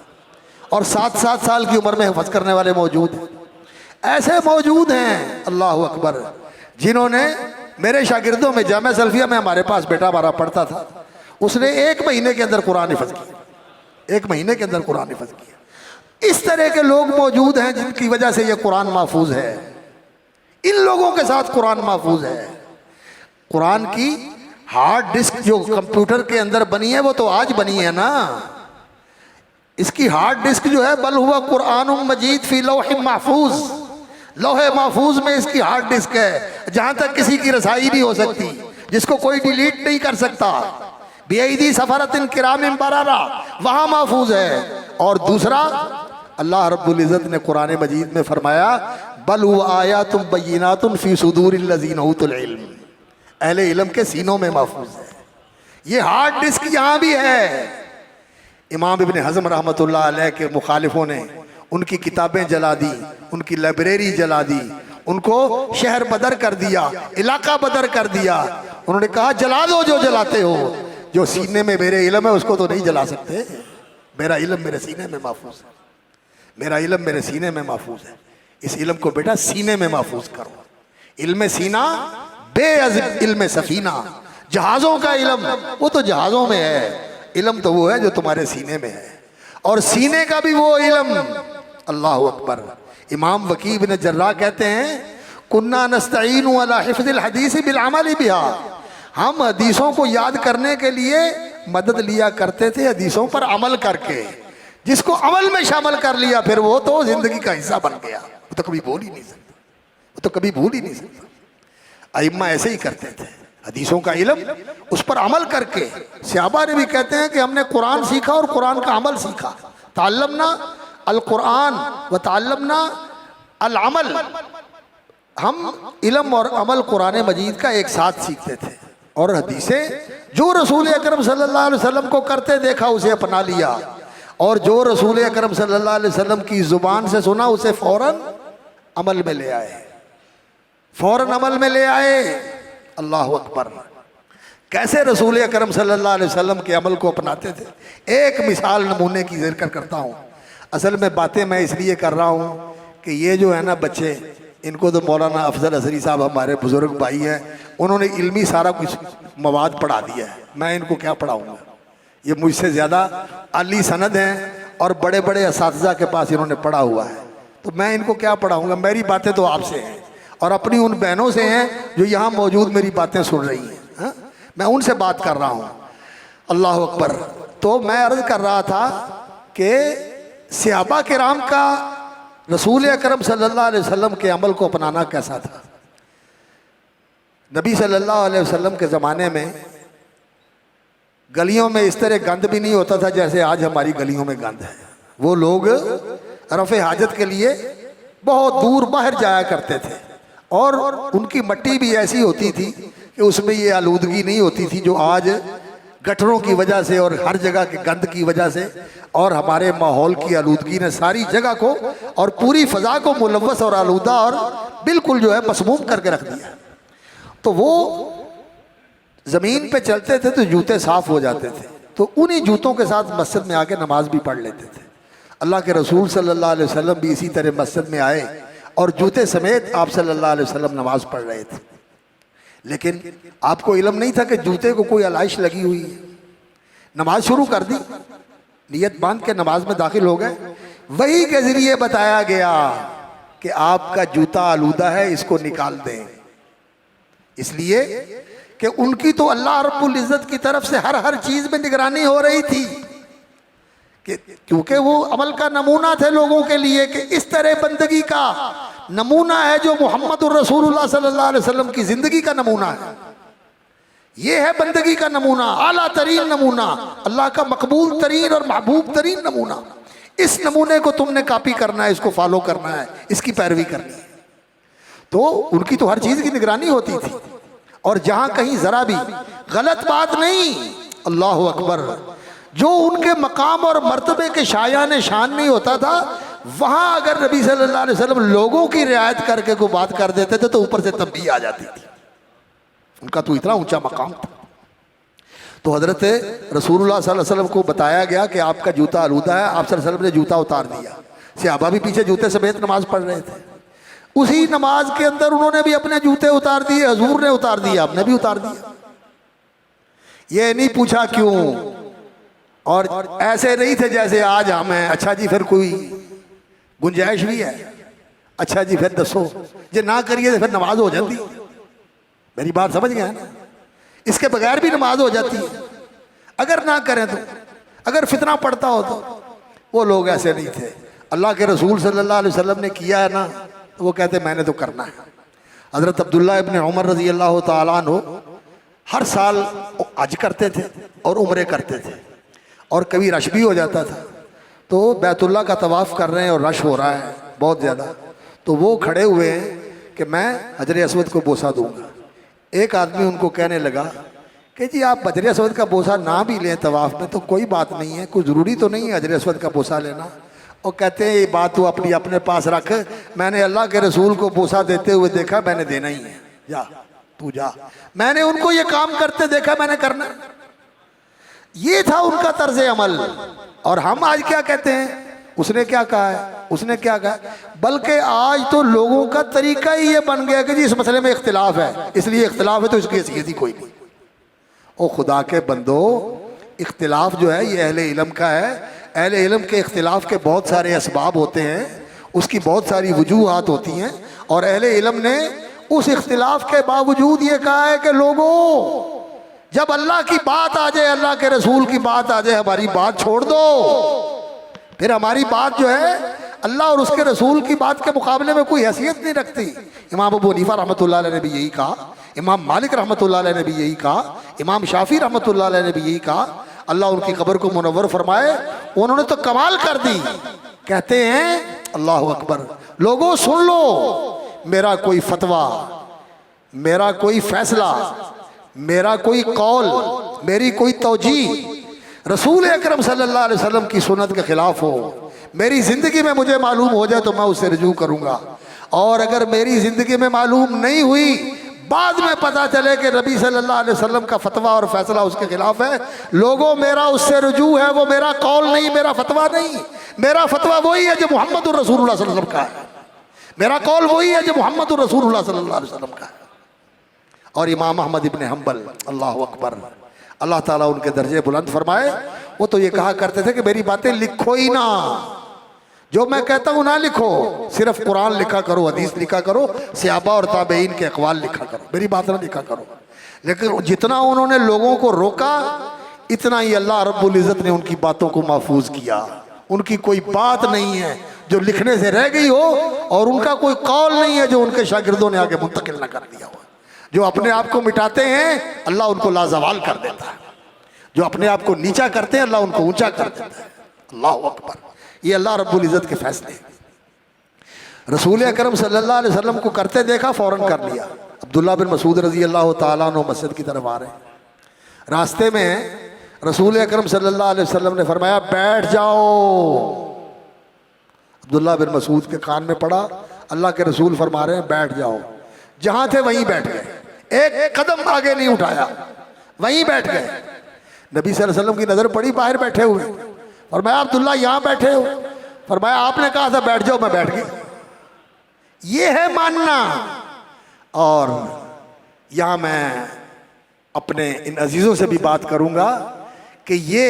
और 7-7 साल की उम्र में हिफ़्ज़ करने वाले मौजूद हैं। ऐसे मौजूद हैं, अल्लाह अकबर, जिन्होंने मेरे शागिर्दों में जामिया सल्फिया में हमारे पास बेटा हमारा पढ़ता था, उसने 1 महीने के अंदर कुरान हिफ़्ज़ किया, 1 महीने के अंदर कुरान हिफ़्ज़ किया। इस तरह के लोग मौजूद हैं जिनकी वजह से ये कुरान महफूज है। इन लोगों के साथ कुरान महफूज है। कुरान की हार्ड डिस्क जो कंप्यूटर के अंदर बनी है वो तो आज बनी है ना, इसकी हार्ड डिस्क जो है बल हुआ कुरान मजीद फी लौह महफूज, लोहे महफूज में इसकी हार्ड डिस्क है, जहां तक किसी की रसाई नहीं हो सकती, जिसको कोई डिलीट नहीं कर सकता। बेईदी सफरतिन किरामिन बरारा, वहां महफूज है। और दूसरा, अल्लाह रब्बुल इज़्ज़त ने कुरान मजीद में फरमाया, बल हुआ आयातुम बय्यिनातुन फी सुदूरिल लज़ीना उतुल इल्म, अहले इल्म के सीनों में महफूज है। ये हार्ड डिस्क यहाँ भी है। इमाम इब्न हज़म रहमतुल्लाह अलैह के मुखालिफों ने उनकी किताबें जला दी, उनकी लाइब्रेरी जला दी, उनको शहर बदर कर दिया, इलाका बदर कर दिया। उन्होंने कहा जला दो जो जलाते हो, जो सीने में मेरे इल्म है उसको तो नहीं जला सकते। मेरा इल्म मेरे सीने में महफूज है, मेरा इल्म मेरे सीने में महफूज है। इस इल्म को बेटा सीने में महफूज करो। इल्म सीना बेअज़ब इल्म सफीना, जहाज़ों का इल्म वो तो जहाज़ों में है, इल्म तो वो है जो तुम्हारे सीने में है। और सीने का भी वो इल्म, अल्लाह अकबर। इमाम वकी बिन जर्राह कहते हैं, कुन्ना नस्तईनु अला हिफ्ज़िल हदीस बिल अमल बिहा, हम हदीसों को याद करने के लिए मदद लिया करते थे हदीसों पर अमल करके। जिसको अमल में शामिल कर लिया फिर वो तो जिंदगी का हिस्सा बन गया, वो तो कभी भूल ही नहीं सकता, वो तो कभी भूल ही नहीं सकता। अइम्मा ऐसे ही करते थे, हदीसों का इल्म उस पर अमल करके। सहाबा ने भी कहते हैं कि हमने कुरान सीखा और कुरान का अमल सीखा। ताल्लमना अल कुरान व ताल्लमना अल अमल, हम इल्म और अमल कुरान मजीद का एक साथ सीखते थे। और हदीसें जो रसूल अकरम सल्लल्लाहु अलैहि वसल्लम को करते देखा उसे अपना लिया, और जो रसूल अकरम सल्लल्लाहु अलैहि वसल्लम की ज़ुबान से सुना उसे फ़ौरन अमल में ले आए, फ़ौरन अमल में ले आए। अल्लाह अकबर। कैसे रसूल अकरम सल्लल्लाहु अलैहि वसल्लम के अमल को अपनाते थे, एक मिसाल नमूने की ज़िक्र करता हूँ। असल में बातें मैं इसलिए कर रहा हूँ कि ये जो है ना बच्चे, इनको तो मौलाना अफजल असरी साहब हमारे बुज़ुर्ग भाई हैं, उन्होंने इल्मी सारा कुछ मवाद पढ़ा दिया है। मैं इनको क्या पढ़ाऊँगा, ये मुझसे ज़्यादा अली सनद हैं और बड़े बड़े असातिज़ा के पास इन्होंने पढ़ा हुआ है, तो मैं इनको क्या पढ़ाऊँगा। मेरी बातें तो आपसे हैं और अपनी उन बहनों से हैं जो यहाँ मौजूद मेरी बातें सुन रही हैं। हाँ? मैं उनसे बात कर रहा हूँ। अल्लाह अकबर। तो मैं अर्ज़ कर रहा था कि सहाबा किराम का रसूल अकरम सल्लल्लाहु अलैहि वसल्लम के अमल को अपनाना कैसा था। नबी सल्लल्लाहु अलैहि वसल्लम के ज़माने में गलियों में इस तरह गंद भी नहीं होता था जैसे आज हमारी गलियों में गंद है। वो लोग रफ़े हाजत के लिए बहुत दूर बाहर जाया करते थे और उनकी मट्टी भी ऐसी होती थी कि उसमें ये आलूदगी नहीं होती थी जो आज गटरों की वजह से और हर जगह के गंद की वजह से और हमारे माहौल की आलूदगी ने सारी जगह को और पूरी फ़ज़ा को मुलव्वस और आलूदा और बिल्कुल जो है मसमूम करके रख दिया। तो वो ज़मीन पे चलते थे तो जूते साफ़ हो जाते थे, तो उन्हीं जूतों के साथ मस्जिद में आके नमाज भी पढ़ लेते थे। अल्लाह के रसूल सल्लल्लाहु अलैहि वसल्लम भी इसी तरह मस्जिद में आए और जूते समेत आप सल्लल्लाहु अलैहि वसल्लम नमाज पढ़ रहे थे। लेकिन आपको इल्म नहीं था कि जूते को कोई आलाइश लगी हुई है। नमाज शुरू कर दी, नियत बांध के नमाज में दाखिल हो गए। वही के ज़रिए बताया गया कि आपका जूता आलूदा है, इसको निकाल दें। इसलिए कि उनकी तो अल्लाह रब्बुल इज़्ज़त की तरफ से हर चीज़ में निगरानी हो रही थी कि क्योंकि वो अमल का नमूना थे लोगों के लिए कि इस तरह बंदगी का नमूना है जो मुहम्मदुर रसूलुल्लाह सल्लल्लाहु अलैहि वसल्लम की ज़िंदगी का नमूना है। ये है बंदगी का नमूना, आला तरीन नमूना, अल्लाह का मकबूल तरीन और महबूब तरीन नमूना। इस नमूने को तुमने कॉपी करना है, इसको फॉलो करना है, इसकी पैरवी करनी है। तो उनकी तो हर चीज़ की निगरानी होती थी और जहाँ कहीं ज़रा भी गलत बात नहीं, अल्लाह अकबर, जो उनके मकाम और मर्तबे के शायान शान नहीं होता था, वहाँ अगर नबी सल्लल्लाहु अलैहि वसल्लम लोगों की रियायत करके कोई बात कर देते थे तो ऊपर से तंबीह आ जाती थी। उनका तो इतना ऊंचा मकाम था। तो हज़रत रसूलुल्लाह सल्लल्लाहु अलैहि वसल्लम को बताया गया कि आपका जूता आलूदा है। आप सल्लल्लाहु अलैहि वसल्लम ने जूता उतार दिया। सहाबा भी पीछे जूते समेत नमाज पढ़ रहे थे। उसी नमाज के अंदर उन्होंने भी अपने जूते उतार दिए, हजूर ने उतार दिए, आपने भी उतार दिया। ये नहीं पूछा क्यों, और ऐसे नहीं थे जैसे आज हम हैं। अच्छा जी फिर कोई गुंजाइश भी है, अच्छा जी फिर दसो, जे ना करिए तो फिर नमाज हो जाती। मेरी बात समझ गए ना? इसके बगैर भी नमाज हो जाती है अगर ना करें तो। अगर फितना पड़ता हो तो वो लोग ऐसे नहीं थे। अल्लाह के रसूल सल्लल्लाहु अलैहि वसल्लम ने किया है ना, तो वो कहते मैंने तो करना है। हज़रत अब्दुल्लाह इब्न उमर रज़ी अल्लाह तआला अन्हु हर साल हज करते थे और उम्रे करते थे, और कभी रश भी हो जाता था। तो बैतुल्लाह का तवाफ़ कर रहे हैं और रश हो रहा है बहुत ज़्यादा, तो वो खड़े हुए हैं कि मैं हजर अस्वद को बोसा दूंगा। एक आदमी उनको कहने लगा कि जी आप हजर अस्वद का बोसा ना भी लें तवाफ़ में तो कोई बात नहीं है, कोई ज़रूरी तो नहीं है हजर अस्वद का बोसा लेना। और कहते हैं ये बात तू अपने पास रख, मैंने अल्लाह के रसूल को बोसा देते हुए देखा, मैंने देना ही है, जा तू जा। मैंने उनको ये काम करते देखा, मैंने करना। ये था उनका तर्ज अमल। और हम आज क्या कहते हैं, उसने क्या कहा है, उसने क्या कहा, बल्कि आज तो लोगों का तरीका ही ये बन गया कि जी इस मसले में इख्तिलाफ है, इसलिए इख्तिलाफ है तो इसकी हैसियत ही कोई नहीं। ओ खुदा के बंदो, इख्तिलाफ जो है ये अहले इल्म का है। अहले इल्म के इख्तिलाफ के बहुत सारे असबाब होते हैं, उसकी बहुत सारी वजूहात होती हैं, और अहले इल्म ने उस इख्तिलाफ के बावजूद ये कहा है कि लोगों जब अल्लाह की बात आ जाए, अल्लाह के रसूल की बात आ जाए, हमारी बात छोड़ दो। फिर हमारी बात जो है अल्लाह और उसके रसूल की बात के मुकाबले में कोई हैसियत नहीं रखती। इमाम अबू हनीफा रहमतुल्लाह अलैह ने भी यही कहा, इमाम मालिक रहमतुल्लाह अलैह ने भी यही कहा, इमाम शाफी रहमतुल्लाह अलैह ने भी यही कहा। अल्लाह उनकी कब्र को मुनव्वर फरमाए। उन्होंने तो कमाल कर दी। कहते हैं अल्लाह अकबर, लोगों सुन लो, मेरा कोई फतवा, मेरा कोई फैसला, मेरा कोई कौल, मेरी कोई तौजी रसूल अकरम सल्लल्लाहु अलैहि वसल्लम की सुन्नत के खिलाफ हो, मेरी ज़िंदगी में मुझे मालूम हो जाए तो मैं उससे रुजू करूँगा। और अगर मेरी ज़िंदगी में मालूम नहीं हुई, बाद में पता चले कि नबी सल्लल्लाहु अलैहि वसल्लम का फतवा और फैसला उसके खिलाफ है, लोगों मेरा उससे रुजू है, वो मेरा कौल नहीं, मेरा फतवा नहीं। मेरा फतवा वही है जो मुहम्मदुर रसूलुल्लाह सल्लल्लाहु अलैहि वसल्लम का है, मेरा कौल वही है जो मुहम्मदुर रसूलुल्लाह सल्लल्लाहु अलैहि वसल्लम का है। और इमाम अहमद इब्न हम्बल, अल्लाह अकबर, अल्लाह ताला उनके दर्जे बुलंद फरमाए, वो तो ये कहा करते थे कि मेरी बातें लिखो ही ना, जो मैं कहता हूँ ना लिखो, सिर्फ कुरान लिखा करो, हदीस लिखा करो, सहाबा और ताबईन के अक़वाल लिखा करो, मेरी बात ना लिखा करो। लेकिन जितना उन्होंने लोगों को रोका, इतना ही अल्लाह रब्बुल इज़्ज़त ने उनकी बातों को महफूज किया। उनकी कोई बात नहीं है जो लिखने से रह गई हो, और उनका कोई कौल नहीं है जो उनके शागिर्दों ने आगे मुंतकिल न कर दिया हो। जो अपने आप को मिटाते हैं अल्लाह उनको लाजवाल कर देता है, जो अपने आप को नीचा करते हैं अल्लाह उनको ऊंचा कर देता है। अल्लाह अकबर। ये अल्लाह रब्बुल इज़्ज़त के फैसले। रसूल अकरम सल्लल्लाहु अलैहि वसल्लम को करते देखा, फौरन कर लिया। अब्दुल्ला बिन मसूद रजी अल्लाह ताला अन्हु मस्जिद की तरफ आ रहे हैं, रास्ते में रसूल अकरम सल्लल्लाहु अलैहि वसल्लम ने फरमाया बैठ जाओ। अब्दुल्ला बिन मसूद के कान में पड़ा, अल्लाह के रसूल फरमा रहे हैं बैठ जाओ। जहां थे वहीं बैठ गए, एक कदम आगे नहीं उठाया, वहीं बैठ गए। नबी सल्लल्लाहु अलैहि वसल्लम की नजर पड़ी बाहर बैठे हुए, फरमाया अब्दुल्ला यहां बैठे हो? फरमाया आपने कहा था बैठ जाओ, मैं बैठ गया। ये है मानना। और यहां मैं अपने इन अजीजों से भी बात करूंगा कि ये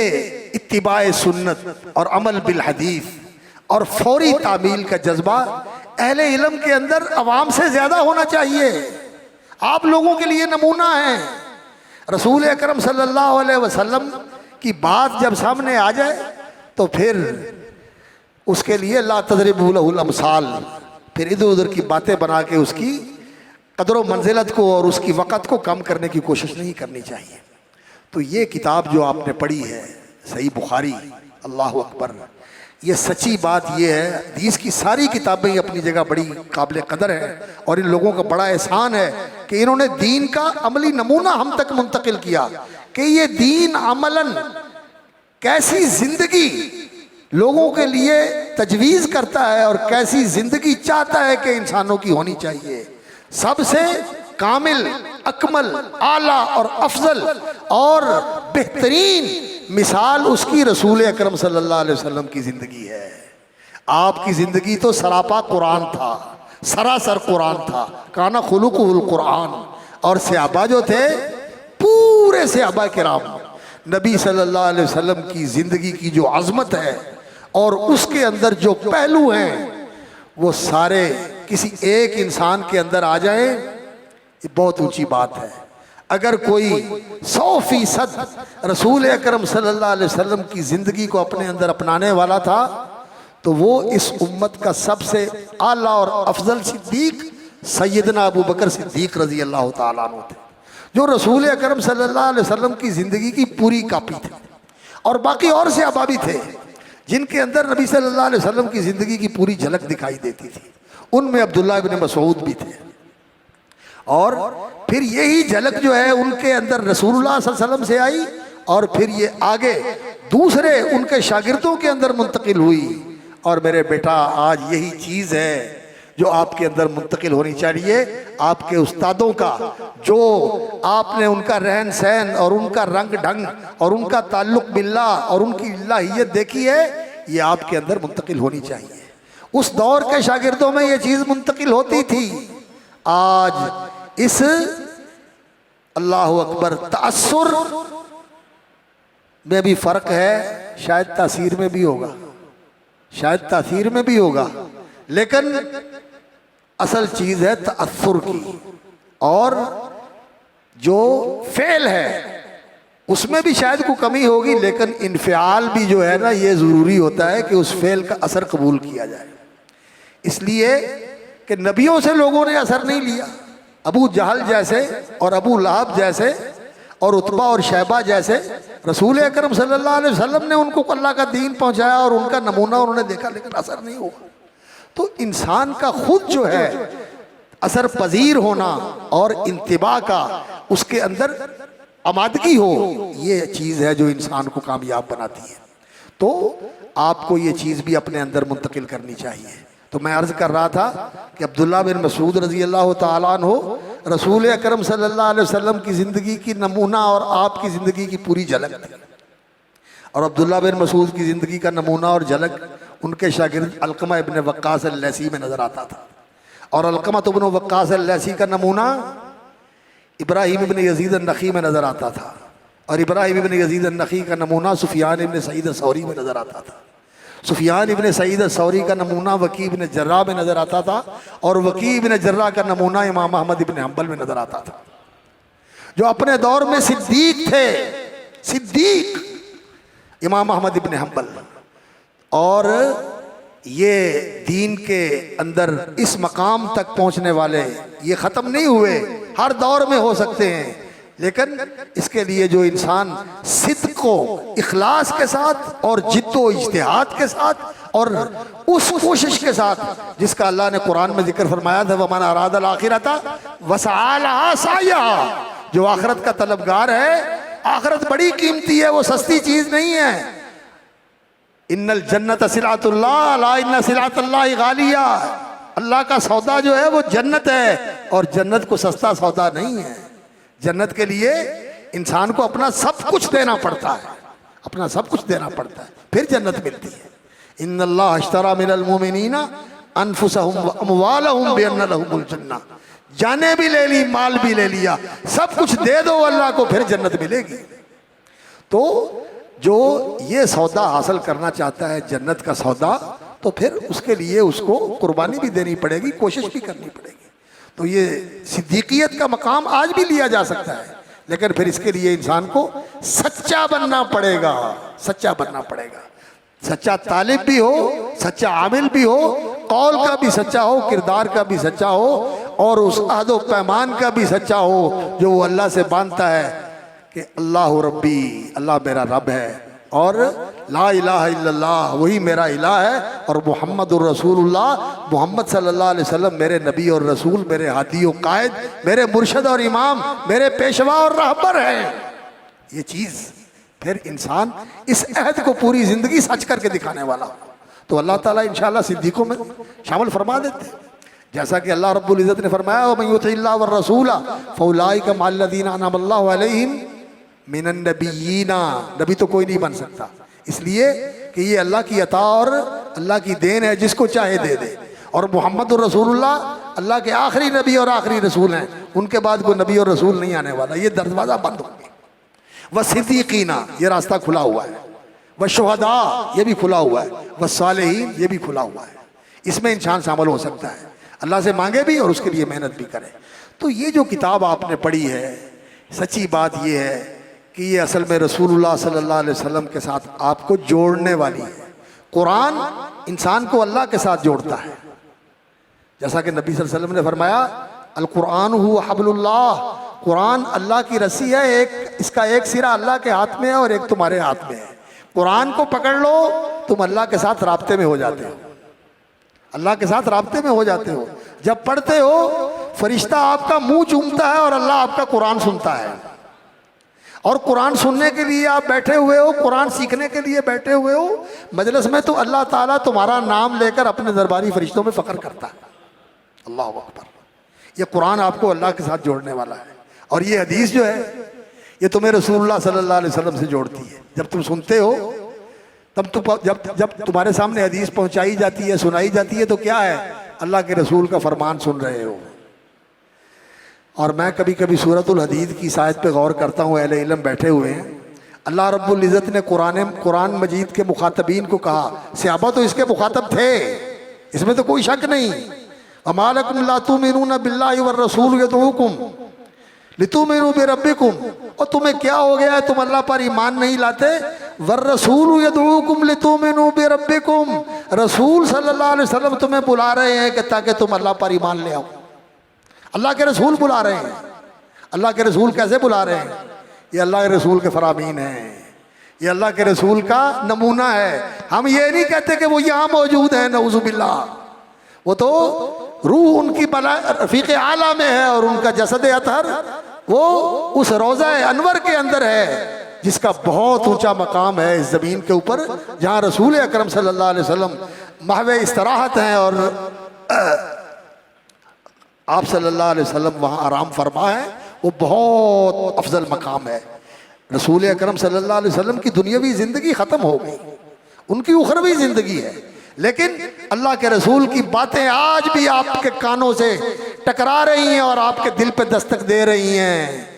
इत्तिबाए सुन्नत और अमल बिल हदीस और फौरी तामील का जज्बा अहले इल्म के अंदर अवाम से ज्यादा होना चाहिए। आप लोगों के लिए नमूना है। रसूल अकरम सल्लल्लाहु अलैहि वसल्लम की बात जब सामने आ जाए तो फिर उसके लिए ला तज़रिबू लहुल अमसाल, फिर इधर उधर की बातें बना के उसकी कदर व मंजिलत को और उसकी वक़्त को कम करने की कोशिश नहीं करनी चाहिए। तो ये किताब जो आपने पढ़ी है सही बुखारी, अल्लाह अकबर, ये सच्ची बात ये है। हदीस की सारी किताबें अपनी जगह बड़ी काबिल कदर है और इन लोगों का बड़ा एहसान है कि इन्होंने दीन का अमली नमूना हम तक मुंतकिल किया कि ये दीन अमलन कैसी जिंदगी लोगों के लिए तजवीज़ करता है और कैसी जिंदगी चाहता है कि इंसानों की होनी चाहिए। सबसे कामिल, अकमल, आला और अफजल और बेहतरीन मिसाल उसकी रसूल अकरम सल्लल्लाहु अलैहि वसल्लम की ज़िंदगी है। आपकी ज़िंदगी तो सरापा कुरान था, सरासर कुरान था। काना खुलुकुहुल कुरान। और सहाबा जो थे पूरे सहाबा किराम नबी सल्लल्लाहु अलैहि वसल्लम की ज़िंदगी की जो अज़मत है और उसके अंदर जो पहलू हैं वो सारे किसी एक इंसान के अंदर आ जाएं, ये बहुत ऊंची बात है। अगर कोई 100% रसूल अकरम सल्लल्लाहु अलैहि वसल्लम की ज़िंदगी को अपने अंदर अपनाने वाला था तो वो इस उम्मत का सबसे आला और अफजल सिद्दीक सैयदना अबू बकर सिद्दीक रजी अल्लाह ताला अन्हु थे, जो रसूल अकरम सल्लल्लाहु अलैहि वसल्लम की ज़िंदगी की पूरी कापी थे। और बाकी और सहाबा भी थे जिनके अंदर नबी सल्लल्लाहु अलैहि वसल्लम की ज़िंदगी की पूरी झलक दिखाई देती थी। उनमें अब्दुल्ला इब्न मसूद भी थे। और फिर यही झलक जो है उनके अंदर रसूलुल्लाह सल्लल्लाहु अलैहि वसल्लम से आई और फिर ये आगे दूसरे उनके शागिर्दों के अंदर मुंतकिल हुई। और मेरे बेटा आज यही चीज़ है जो आपके अंदर मुंतकिल होनी चाहिए। आपके उस्तादों का जो आपने उनका रहन सहन और उनका रंग ढंग और उनका ताल्लुक बिल्लाह और उनकी इलाहियत देखी है, ये आपके अंदर मुंतकिल होनी चाहिए। उस दौर के शागिर्दों में ये चीज़ मुंतकिल होती थी। आज इस अल्लाह अकबर तासुर में भी फ़र्क है, शायद तासीर में भी होगा, शायद तासीर में भी होगा, लेकिन असल चीज़ है तअस्सुर की। और जो फेल है उसमें भी शायद कोई कमी होगी, लेकिन इन्फियाल भी जो है ना ये ज़रूरी होता है कि उस फेल का असर कबूल किया जाए। इसलिए कि नबियों से लोगों ने असर नहीं लिया। अबू जहल जैसे और अबू लहब जैसे और उतबा और शैबा जैसे रसूल अकरम सल्लल्लाहु अलैहि वसल्लम ने उनको अल्लाह का दीन पहुंचाया और उनका नमूना उन्होंने देखा, लेकिन असर नहीं हुआ। तो इंसान का खुद जो है असर पजीर होना और इंतिबा का उसके अंदर आमादगी हो, ये चीज़ है जो इंसान को कामयाब बनाती है। तो आपको ये चीज़ भी अपने अंदर मुंतकिल करनी चाहिए। तो मैं अर्ज़ कर रहा था कि अब्दुल्ला बिन मसूद रज़ी अल्लाह ताला अन्हु रसूल अकरम सल्लल्लाहु अलैहि वसल्लम की ज़िंदगी की नमूना और आपकी ज़िंदगी की पूरी झलक थी। और अब्दुल्ला बिन मसूद की ज़िंदगी का नमूना और झलक उनके शागिर्द अलकमा इब्न वक्कास अल-लैसी में नज़र आता था। और अलकमा इब्न वक्कास अल-लैसी का नमूना इब्राहीम इब्न यजीद अन-नखी में नज़र आता था। और इब्राहीम इब्न यजीद अन-नखी का नमूना सुफियान इब्न सईद अस-सौरी में नज़र आता था। सुफियान इब्न सईद अस-सौरी का नमूना वकी इब्न जर्राह में नज़र आता था। और वकी इब्न जर्राह का नमूना इमाम अहमद इब्न हंबल में नज़र आता था, जो अपने दौर में सिद्दीक थे, सिद्दीक इमाम अहमद इब्न हंबल। और ये दीन के अंदर इस मकाम तक पहुँचने वाले ये ख़त्म नहीं हुए हर दौर में हो सकते हैं, लेकिन इसके लिए जो इंसान सिद्क को इखलास के साथ और जिद्दो इज्तिहाद के साथ और उस कोशिश के साथ जिसका अल्लाह ने कुरान में जिक्र फरमाया था, वमन अरादल आखिरता वसअलहा सायहा, जो आखिरत का तलबगार है, आखिरत बड़ी कीमती है, वो सस्ती चीज नहीं है। इन्नल जन्नत सिलातुल्लाह ला इन्ना सिलातुल्लाह गालिया, अल्लाह का सौदा जो है वो जन्नत है, और जन्नत को सस्ता सौदा नहीं है। जन्नत के लिए इंसान को अपना सब कुछ देना पड़ता है, अपना सब कुछ देना पड़ता है, फिर जन्नत मिलती है। इन्नल्लाह अश्तरा मिनल मुमिनीना अनफुसहुम व अमवालहुम बिअन्न लहुमुल जन्नह, जाने भी ले ली, माल भी ले लिया, सब कुछ दे दो अल्लाह को, फिर जन्नत मिलेगी। तो जो ये सौदा हासिल करना चाहता है, जन्नत का सौदा, तो फिर उसके लिए उसको कुर्बानी भी देनी पड़ेगी, कोशिश भी करनी पड़ेगी। तो ये सिद्दीकियत का मकाम आज भी लिया जा सकता है, लेकिन फिर इसके लिए इंसान को सच्चा बनना पड़ेगा, सच्चा बनना पड़ेगा। सच्चा तालिब भी हो, सच्चा आमिल भी हो, कौल का भी सच्चा हो, किरदार का भी सच्चा हो, और उस अहद व पैमान का भी सच्चा हो जो वो अल्लाह से बांधता है कि अल्लाह रब्बी, अल्लाह मेरा रब है, और ला इलाहा इल्लल्लाह वही मेरा इलाह है, और मुहम्मदुर रसूलुल्लाह, मोहम्मद सल्लल्लाहु अलैहि वसल्लम मेरे नबी और रसूल, मेरे हादी और कायद, मेरे मुर्शद और इमाम, मेरे पेशवा और रहबर हैं। ये चीज़ फिर इंसान इस अहद को पूरी ज़िंदगी सच करके दिखाने वाला हो, तो अल्लाह ताला इंशाअल्लाह सिद्दीकों में शामिल फरमा देते हैं। जैसा कि अल्लाह रब्बुल इज़्ज़त ने फरमाया, वमन युतिइल्लाह व रसूला फउलाइका मअल्लज़ीना अनअमल्लाहु अलैहिम मिनन नबिय्यीना, नबी तो कोई नहीं बन सकता, इसलिए कि ये अल्लाह की अता और अल्लाह की देन है, जिसको चाहे दे दे। और मुहम्मदुर रसूलुल्लाह अल्लाह के आखिरी नबी और आखिरी रसूल हैं, उनके बाद कोई नबी और रसूल नहीं आने वाला, ये दरवाज़ा बंद हो गया। व सिद्दीकीना, ये रास्ता खुला हुआ है, व शुहदा, ये भी खुला हुआ है, व सालिहीन, ये भी खुला हुआ है। इसमें इंसान शामिल हो सकता है, अल्लाह से मांगे भी और उसके लिए मेहनत भी करे। तो ये जो किताब आपने पढ़ी है, सच्ची बात ये है कि ये असल में रसूलुल्लाह सल्लल्लाहु अलैहि वसल्लम के साथ आपको जोड़ने वाली है। कुरान इंसान को अल्लाह के साथ जोड़ता है, जैसा कि नबी सल्लल्लाहु अलैहि वसल्लम ने फरमाया, अल कुरान हुवा हब्लुल्लाह, कुरान अल्लाह की रस्सी है, एक इसका एक सिरा अल्लाह के हाथ में है और एक तुम्हारे हाथ में है। कुरान को पकड़ लो, तुम अल्लाह के साथ राब्ते में हो जाते हो, अल्लाह के साथ राब्ते में हो जाते हो। जब पढ़ते हो, फरिश्ता आपका मुंह चूमता है और अल्लाह आपका कुरान सुनता है। और कुरान सुनने के लिए आप बैठे हुए हो, कुरान सीखने के लिए बैठे हुए हो मजलिस में, तो अल्लाह ताला तुम्हारा नाम लेकर अपने दरबारी फरिश्तों में फ़ख्र करता है। अल्लाह अकबर। ये कुरान आपको अल्लाह के साथ जोड़ने वाला है, और ये हदीस जो है ये तुम्हें रसूलुल्लाह सल्लल्लाहु अलैहि वसल्लम से जोड़ती है। जब तुम सुनते हो, तब तुम जब तुम्हारे सामने हदीस पहुंचाई जाती है, सुनाई जाती है, तो क्या है, अल्लाह के रसूल का फरमान सुन रहे हो। और मैं कभी कभी सूरतुल हदीद की शायद पे गौर करता हूँ, अहले इल्म बैठे हुए हैं, अल्लाह रब्बुल इज़्ज़त ने कुरान मजीद के मुखातबीन को कहा, सहाबा तो इसके मुखातब थे, इसमें तो कोई शक नहीं। वमा लकुम ला तुमिनूना बिल्लाहि वर रसूल यदऊकुम लितुमिनू बिरब्बिकुम, और तुम्हें क्या हो गया है, तुम अल्लाह पर ईमान नहीं लाते। वर रसूल यदऊकुम लितुमिनू बिरब्बिकुम, रसूल सल्लल्लाहु अलैहि वसल्लम तुम्हें बुला रहे हैं कि ताकि तुम अल्लाह पर ईमान ले आओ। अल्लाह के रसूल बुला रहे हैं। अल्लाह के रसूल कैसे बुला रहे हैं? ये अल्लाह के रसूल के फरामीन हैं, ये अल्लाह के रसूल का नमूना है। हम ये नहीं कहते कि वो यहाँ मौजूद है, नऊजुबिल्लाह, वो तो रूह उनकी रफ़ीक़ आला में है, और उनका जसद अतहर वो उस रोज़ा अनवर के अंदर है, जिसका बहुत ऊंचा मकाम है इस ज़मीन के ऊपर, जहाँ रसूल अकरम सल्लल्लाहु अलैहि वसल्लम महवे इस्तराहत हैं, और आप सल्लल्लाहु अलैहि वसल्लम वहाँ आराम फरमा है। वो बहुत अफजल मकाम है। रसूल अकरम सल्लल्लाहु अलैहि वसल्लम की दुनियावी ज़िंदगी ख़त्म हो गई, उनकी उखरवी ज़िंदगी है, लेकिन अल्लाह के रसूल की बातें आज भी आपके कानों से टकरा रही हैं और आपके दिल पे दस्तक दे रही हैं।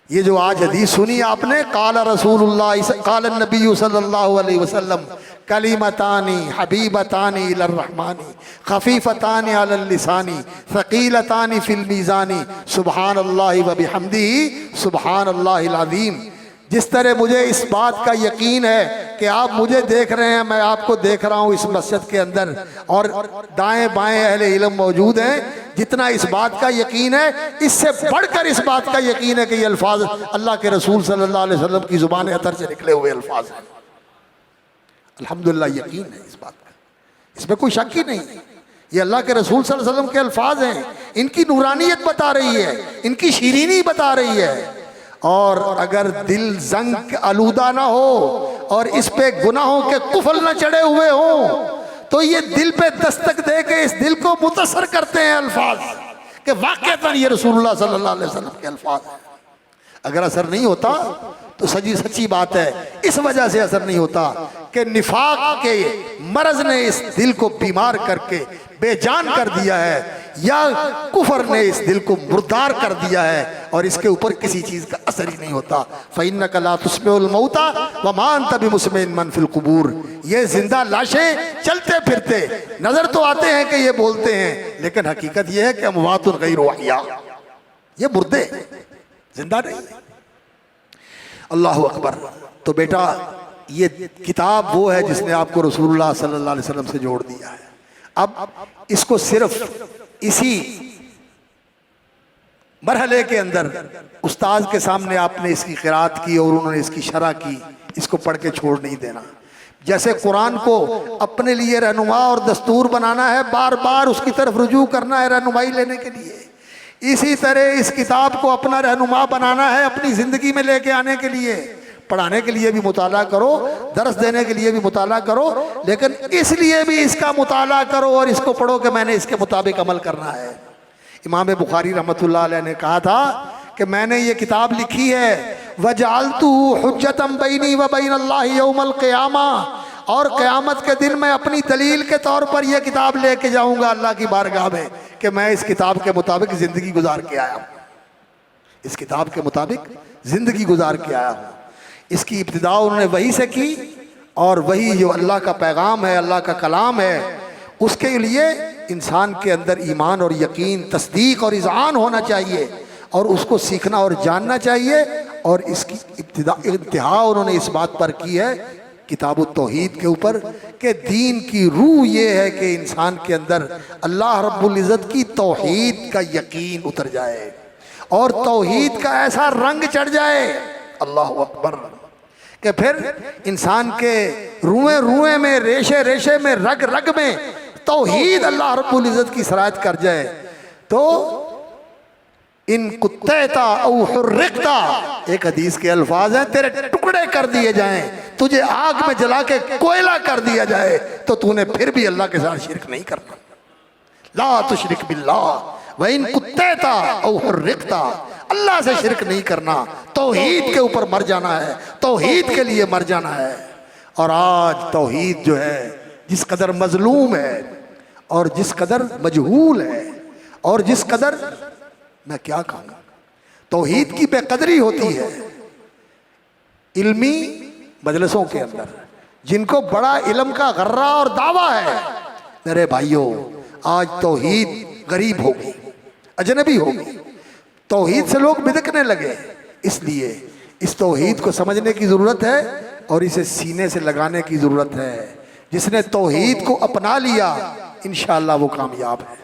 ये जो आज हदीस सुनी आपने, काला रसूलुल्लाह काला नबी सल्लल्लाहु अलैहि वसल्लम कलिमतानी हबीबतानी इलर रहमानी खफीफतानी अलल लिसानी थकीलतानी फिल मीज़ानी सुबहानल्लाहि व बिहम्दिही सुबहानल्लाहिल अज़ीम। जिस तरह मुझे इस बात का यकीन है कि आप मुझे देख रहे हैं, मैं आपको देख रहा हूँ इस मस्जिद के अंदर, और दाएं बाएं अहले इल्म मौजूद हैं। जितना इस बात का यकीन है, इससे बढ़कर इस बात का यकीन है कि ये अल्फाज अल्लाह के रसूल सल्लल्लाहु अलैहि वसल्लम की ज़ुबान अतर से निकले हुए अल्फाज हैं। अल्हम्दुलिल्लाह यकीन है इस बात का, इसमें कोई शक ही नहीं है। ये अल्लाह के रसूल सल्लल्लाहु अलैहि वसल्लम के अल्फाज हैं, इनकी नूरानियत बता रही है, इनकी शीरीनी बता रही है। और अगर दिल जंग आलूदा ना हो और इस पे गुनाहों के कुफल न चढ़े हुए हों, तो ये दिल पे दस्तक दे के इस दिल को मुतासर करते हैं अल्फाज कि वाक़अतन ये रसूलुल्लाह सल्लल्लाहु अलैहि वसल्लम के अल्फाज हैं। अगर असर नहीं होता तो सच्ची बात है, इस वजह से असर नहीं होता कि निफाक के मरज ने इस दिल को बीमार करके बेजान कर दिया है, या कुफर ने इस दिल को मुर्दार कर दिया है और इसके ऊपर किसी चीज़ का असर ही नहीं होता। फ़इन्नका ला तुस्मिउल मौता व मा अंत बिमुस्मिइन मन फिल कुबूर। ये जिंदा लाशें चलते फिरते नजर तो आते हैं कि ये बोलते हैं, लेकिन हकीकत ये है कि अमवातुन गैरु अहया, ये मुर्दे, जिंदा नहीं। अल्लाह अकबर। तो बेटा, ये किताब वो है जिसने आपको रसूलुल्लाह सल्लल्लाहु अलैहि वसल्लम से जोड़ दिया है। अब इसको सिर्फ इसी मरहले के अंदर उस्ताद के सामने आपने इसकी क़िराअत की और उन्होंने इसकी शरह की, इसको पढ़ के छोड़ नहीं देना। जैसे कुरान को अपने लिए रहनुमा और दस्तूर बनाना है, बार बार उसकी तरफ रुजू करना है रहनुमाई लेने के लिए, इसी तरह इस किताब को अपना रहनुमा बनाना है अपनी ज़िंदगी में लेके आने के लिए। पढ़ाने के लिए भी मुताला करो, दर्स देने के लिए भी मुताला करो, लेकिन इसलिए भी इसका मुताला करो और इसको पढ़ो कि मैंने इसके मुताबिक अमल करना है। इमाम बुखारी रहमतुल्लाह अलैह ने कहा था कि मैंने ये किताब लिखी है वजअलतु हुज्जतम बैनी व बैन अल्लाह यौमल क़ियामा, और क़यामत के दिन मैं अपनी दलील के तौर पर यह किताब लेके जाऊंगा अल्लाह की बारगाह में कि मैं इस किताब के मुताबिक ज़िंदगी गुजार के आया हूँ, इस किताब के मुताबिक ज़िंदगी गुजार के आया हूँ। इसकी इब्तिदा उन्होंने वही से की, और वही जो अल्लाह का पैगाम है, अल्लाह का कलाम है, उसके लिए इंसान के अंदर ईमान और यकीन, तस्दीक और इज़ान होना चाहिए और उसको सीखना और जानना चाहिए। और इसकी इंतहा उन्होंने इस बात पर की है किताबुत तौहीद के ऊपर कि दीन की रूह ये है कि इंसान के अंदर अल्लाह रब्बुल इज़्ज़त की तौहीद का यकीन उतर जाए और तौहीद का ऐसा रंग चढ़ जाए, अल्लाह अकबर, कि फिर इंसान के रुएं रुएं में, रेशे रेशे में, रग रग में तौहीद अल्लाह रब्बुल इज़्ज़त की सरायत कर जाए। तो इन कुत्ता औ हुर्रिक़ता, एक हदीस के अल्फाज हैं, तेरे टुकड़े कर दिए जाएं, तुझे आग में जला के कोयला कर दिया जाए, तो तूने फिर भी अल्लाह के साथ शिरक नहीं करना। ला तुशरिक बिल्लाह व इन कुत्ता औ हुर्रिक़ता, अल्लाह से शिरक नहीं करना, तौहीद के ऊपर मर जाना है, तौहीद के लिए मर जाना है। और आज तौहीद जो है जिस कदर मजलूम है और जिस कदर मजहूल है और जिस कदर, मैं क्या कहूँ, तौहीद की बेकदरी होती है इल्मी मजलिसों के अंदर, जिनको बड़ा इल्म का गर्रा और दावा है। मेरे भाइयों, आज तौहीद गरीब होगी, अजनबी होगी, तौहीद से लोग बिदकने लगे। इसलिए इस तौहीद को समझने की ज़रूरत है और इसे सीने से लगाने की ज़रूरत है। जिसने तौहीद को अपना लिया इंशाअल्लाह वो कामयाब है।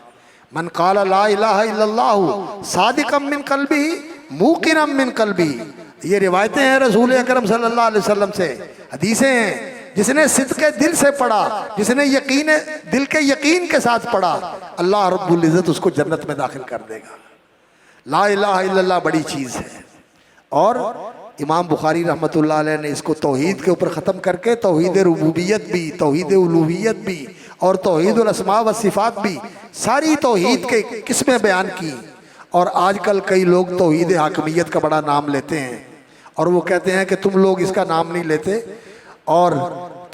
मन क़ाला ला इलाहा इल्लल्लाहु सादिक़म मिन क़ल्बिही मूक़िनम मिन क़ल्बिही, ये रिवायतें हैं रसूल अकरम सल्लल्लाहु अलैहि वसल्लम से, हदीसें हैं। जिसने सिद्क़े दिल से पढ़ा, जिसने यकीन दिल के यकीन के साथ पढ़ा, अल्लाह रब्बुल इज़्ज़त उसको जन्नत में दाखिल कर देगा। ला इलाहा इल्लल्लाह बड़ी चीज़ है। और इमाम बुखारी रहमतुल्लाह अलैह ने इसको तौहीद के ऊपर ख़त्म करके तौहीद रुबूबियत भी, तौहीद उलूहियत भी और तौहीदुल अस्मा व सिफ़ात भी, सारी तौहीद के किस्में बयान की। और आजकल कई लोग तौहीद हाकमियत का बड़ा नाम लेते हैं और वो कहते हैं कि तुम लोग इसका नाम नहीं लेते, और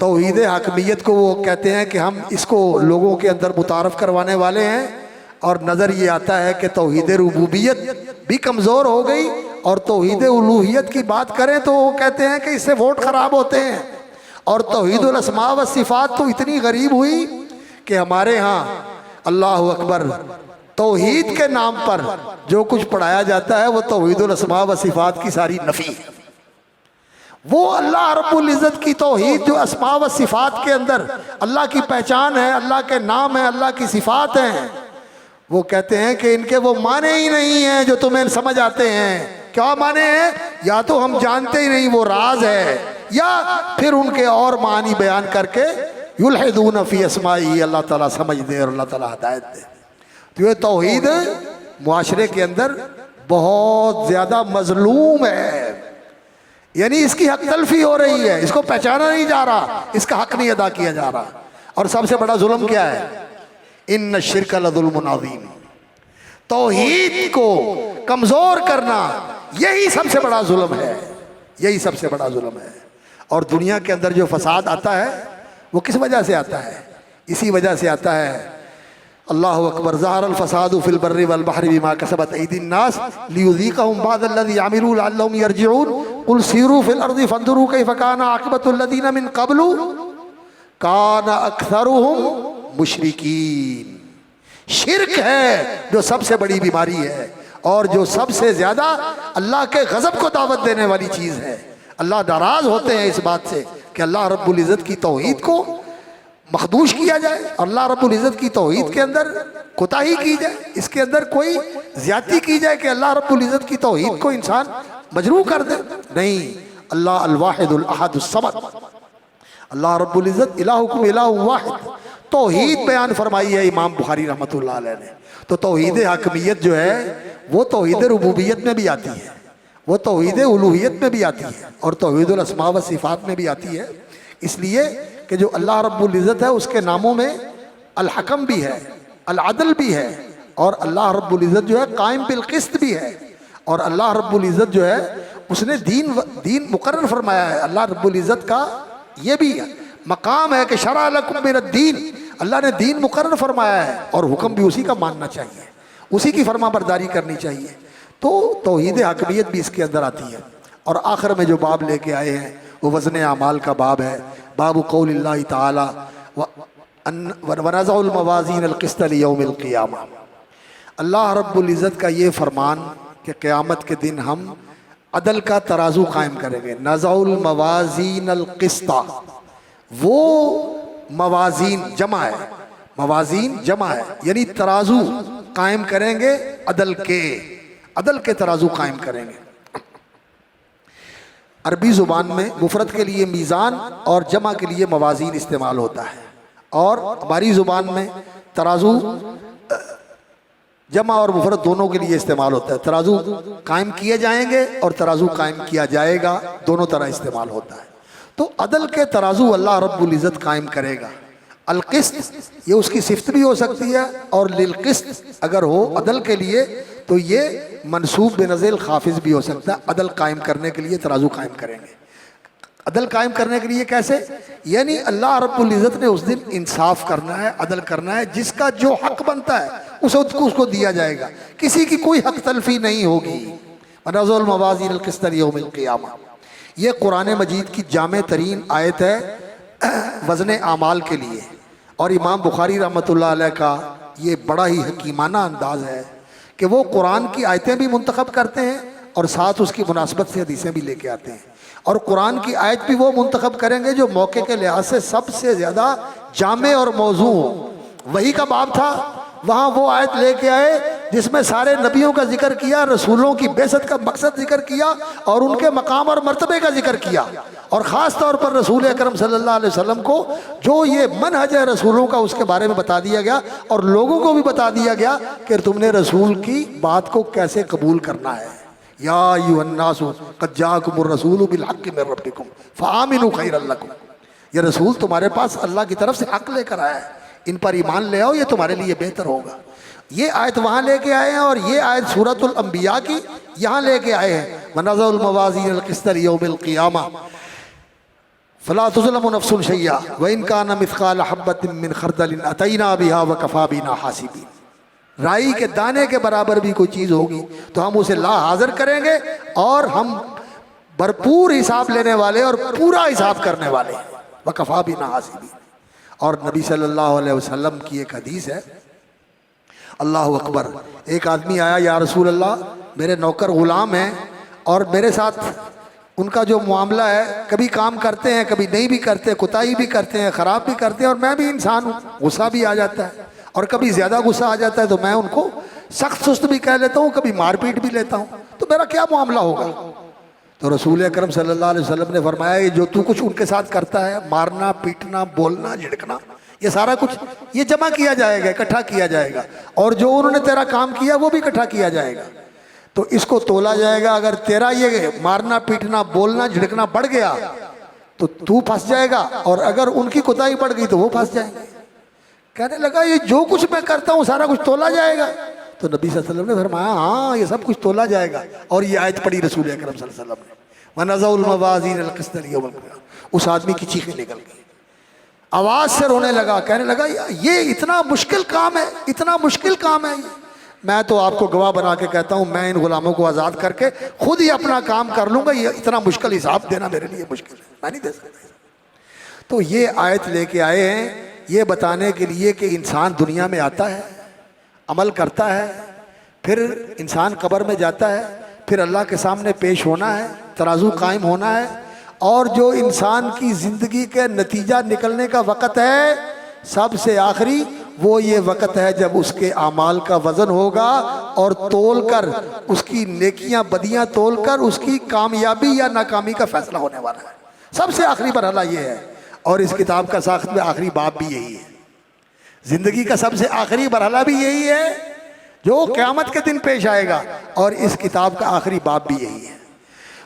तौहीद हाकमियत को वो कहते हैं कि हम इसको लोगों के अंदर मुतारफ़ करवाने वाले हैं। और नज़र ये आता है कि तौहीद रुबूबियत भी कमज़ोर हो गई, और तौहीद उलूहियत की बात करें तो वो कहते हैं कि इससे वोट ख़राब होते हैं। और तौहीदुल अस्मा व सिफ़ात तो इतनी गरीब हुई कि हमारे यहाँ अल्लाह अकबर तौहीद के नाम पर जो कुछ पढ़ाया जाता है वो तौहीदुल अस्मा व सिफ़ात की सारी नफ़ी है। वो अल्लाह रब्बुल इज़्ज़त की तौहीद जो अस्मा व सिफ़ात के अंदर अल्लाह की पहचान है, अल्लाह के नाम है, अल्लाह की सिफ़ात हैं, वो कहते हैं कि इनके वो माने ही नहीं हैं जो तुम्हें समझ आते हैं। क्या माने हैं? या तो हम जानते ही नहीं वो राज है, या फिर उनके और मानी बयान करके युल्हिदून फी अस्माई, अल्लाह ताला समझ दे और अल्लाह ताला हिदायत दे। तो ये तौहीद मुआशरे के अंदर बहुत ज़्यादा मजलूम है, यानी इसकी हक तलफी हो रही है, इसको पहचाना नहीं जा रहा, इसका हक नहीं अदा किया जा रहा। और सबसे बड़ा जुल्म क्या है? इन्न शिर्क लज़ुल्मुन अज़ीम, तौहीद को कमज़ोर करना यही सबसे बड़ा जुल्म है, यही सबसे बड़ा जुल्म है। और दुनिया के अंदर जो फसाद आता है वो किस वजह से आता है? इसी वजह से आता है। अल्लाहु अकबर। ज़हरल फ़सादु फ़िल बर्रि वल बहरि बिमा कसबत ऐदिन नास लियुज़ीक़हुम बअदल्लज़ी अमिलू लअल्लहुम यरजिऊन क़ुल सीरू फ़िल अर्ज़ि फ़ंज़ुरू कैफ़ कान आक़िबतुल लज़ीना मिन क़ब्लु कान अक्सरुहुम मुशरिकीन। शिर्क है जो सबसे बड़ी बीमारी है और जो सबसे ज़्यादा अल्लाह के गज़ब को दावत देने वाली चीज़ है। अल्लाह नाराज़ होते हैं इस बात से कि अल्लाह रब्बुल इज़्ज़त की तौहीद को मखदूश किया जाए, अल्लाह रब्बुल इज़्ज़त की तौहीद के अंदर कोताही की जाए, इसके अंदर कोई ज़्यादती की जाए कि अल्लाह रब्बुल इज़्ज़त की तौहीद को इंसान मजरूह कर दे। नहीं, अल्लाह अल वाहिदुल अहदुस समद, अल्लाह रब्बुल इज़्ज़त इलाहुकुम इलाहुन वाहिद, तौहीद बयान फरमाई है इमाम बुखारी रहमतुल्लाह अलैह ने। तो तौहीद हकमियत जो है वो तौहीद रुबूबियत में भी आती है, वो तौहीद उलूहियत में भी आती है और तौहीदुल अस्मा व सिफ़ात में भी आती है। इसलिए कि जो अल्लाह रब्बुल इज़्ज़त है उसके नामों में अल हकम भी है, अल अदल भी है, और अल्लाह रब्बुल इज़्ज़त जो है कायम बिल क़िस्त भी है। और अल्लाह रब्बुल इज़्ज़त जो है उसने दीन मुकर्रर फरमाया है। अल्लाह रब्बुल इज़्ज़त का ये भी मकाम है कि शरअ लकुम मिनद्दीन, अल्लाह ने दीन मुकर्रर फरमाया है और हुक्म भी उसी का मानना चाहिए, उसी की फरमाबरदारी करनी चाहिए। तो तौहीद हकमियत भी इसके अंदर आती है। और आखिर में जो बाब लेके आए हैं वो वज़न आमाल का बाब है। बाबु कौलिल्लाहि ताला वनज़उल मवाज़ीन अल क़िस्त लियौमिल क़ियामा। अल्लाह रब्बुल इज़्ज़त का ये फरमान कि क़यामत के दिन हम अदल का तराजू कायम करेंगे। नज़उल मवाज़ीन अल क़िस्त, वो मवाज़ीन जमा है, मवाज़ीन जमा है, यानी तराजू कायम करेंगे, अदल के तराजू कायम करेंगे। अरबी ज़ुबान में मुफरद के लिए मीज़ान और जमा के लिए मवाज़ीन इस्तेमाल होता है, और हमारी ज़ुबान में तराजू जमा और मुफरद दोनों के लिए इस्तेमाल होता है। तराजू कायम किए जाएंगे और तराजू कायम किया जाएगा, दोनों तरह इस्तेमाल होता है। तो अदल के तराजू अल्लाह रब्बुल इज़्ज़त कायम करेगा। अल क़िस्त ये उसकी सिफ़त भी हो सकती है, और लिल क़िस्त अगर हो अदल के लिए तो ये मनसूब बेनज़ीर खाफिज भी हो सकता है। अदल कायम करने के लिए तराजू कायम करेंगे। अदल कायम करने के लिए कैसे? यानी अल्लाह रब्बुल इज़्ज़त ने उस दिन इंसाफ करना है, अदल करना है, जिसका जो हक बनता है उसको दिया जाएगा, किसी की कोई हक तलफी नहीं होगी। वनज़उल मवाज़ीन अल क़िस्त लियौमिल क़ियामा, ये कुरान मजीद की जामे तरीन आयत है वज़न आमाल के लिए। और इमाम बुखारी रहमतुल्लाह अलैह का ये बड़ा ही हकीमाना अंदाज़ है कि वो कुरान की आयतें भी मुंतखब करते हैं और साथ उसकी मुनासबत से हदीसें भी लेके आते हैं। और कुरान की आयत भी वो मुंतखब करेंगे जो मौके के लिहाज से सबसे ज़्यादा जामे और मौजू हो। वही का बाब था, वहाँ वो आयत लेके आए जिसमें सारे नबियों का जिक्र किया, रसूलों की बेसत का मकसद जिक्र किया और उनके मकाम और मर्तबे का जिक्र किया। और ख़ास तौर पर रसूल अकरम सल्लल्लाहु अलैहि वसल्लम को जो ये मनहज है रसूलों का उसके बारे में बता दिया गया, और लोगों को भी बता दिया गया कि तुमने रसूल की बात को कैसे कबूल करना है। या अय्युहन्नासु क़द जाअकुमुर रसूलु बिल हक़्क़ि मिर रब्बिकुम फ़आमिनू खैरल लकुम, ये रसूल तुम्हारे पास अल्लाह की तरफ से हक़ लेकर आया है, इन पर ईमान ले आओ, ये तुम्हारे लिए बेहतर होगा। ये आयत वहाँ लेके आए हैं, और ये आयत सूरतुल अंबिया की यहाँ लेके आए हैं। वनज़उल मवाज़ीन अल क़िस्त लियौमिल क़ियामा फ़ला तुज़लमु नफ़्सुन शैय्अन व इन कान मिस्क़ाल हब्बतिन मिन खरदलिन अतैना बिहा व कफ़ा बिना हासिबीन। राई के दाने के बराबर भी कोई चीज़ होगी तो हम उसे ला हाजिर करेंगे, और हम भरपूर हिसाब लेने वाले और पूरा हिसाब करने वाले, व कफ़ा बिना हासिबीन। और नबी सल्लल्लाहु अलैहि वसल्लम की एक हदीस है, अल्लाह अकबर, एक आदमी आया, या रसूल अल्लाह मेरे नौकर ग़ुलाम हैं और मेरे साथ उनका जो मामला है, कभी काम करते हैं कभी नहीं भी करते, कुताही भी करते हैं, ख़राब भी करते हैं। और मैं भी इंसान हूँ, गुस्सा भी आ जाता है और कभी ज़्यादा गुस्सा आ जाता है तो मैं उनको सख्त सुस्त भी कह लेता हूँ, कभी मारपीट भी लेता हूँ। तो मेरा क्या मामला होगा? तो रसूल अकरम सल्लल्लाहु अलैहि वसल्लम ने फरमाया, ये जो तू कुछ उनके साथ करता है, मारना पीटना बोलना झिड़कना, ये सारा कुछ ये जमा किया जाएगा, इकट्ठा किया जाएगा, और जो उन्होंने तेरा काम किया वो भी इकट्ठा किया जाएगा। तो इसको तोला जाएगा। अगर तेरा ये मारना पीटना बोलना झिड़कना बढ़ गया तो तू फंस जाएगा, और अगर उनकी कुताही बढ़ गई तो वो फंस जाएंगे। कहने लगा, ये जो कुछ मैं करता हूँ सारा कुछ तोला जाएगा? तो नबी सल्लल्लाहु अलैहि वसल्लम ने फरमाया, हाँ ये सब कुछ तोला जाएगा। और ये आयत पढ़ी रसूल अकरम सल्लल्लाहु अलैहि वसल्लम ने, वनज़उल मवाज़ीन अल-क़िस्त लियौमिल क़ियामह। उस आदमी की चीखें निकल गई, आवाज़ से रोने लगा, कहने लगा, ये इतना मुश्किल काम है, इतना मुश्किल काम है ये। मैं तो आपको गवाह बना के कहता हूँ, मैं इन गुलामों को आज़ाद करके खुद ही अपना काम कर लूँगा। ये इतना मुश्किल हिसाब देना मेरे लिए मुश्किल है, मैं नहीं दे सकता। तो ये आयत लेके आए हैं ये बताने के लिए कि इंसान दुनिया में आता है, अमल करता है, फिर इंसान कब्र में जाता है, फिर अल्लाह के सामने पेश होना है, तराजू कायम होना है, और जो इंसान की ज़िंदगी के नतीजा निकलने का वक़्त है सबसे आखिरी, वो ये वक़्त है जब उसके आमाल का वज़न होगा और तोल कर उसकी नेकियां बदियां तोल कर उसकी कामयाबी या नाकामी का फैसला होने वाला है। सबसे आखिरी मरहला ये है, और इस किताब का साख्त में आखिरी बाब भी यही है। ज़िंदगी का सबसे आखिरी मरहला भी यही है जो क़यामत के दिन पेश आएगा, और इस किताब का आखिरी बाब भी यही है।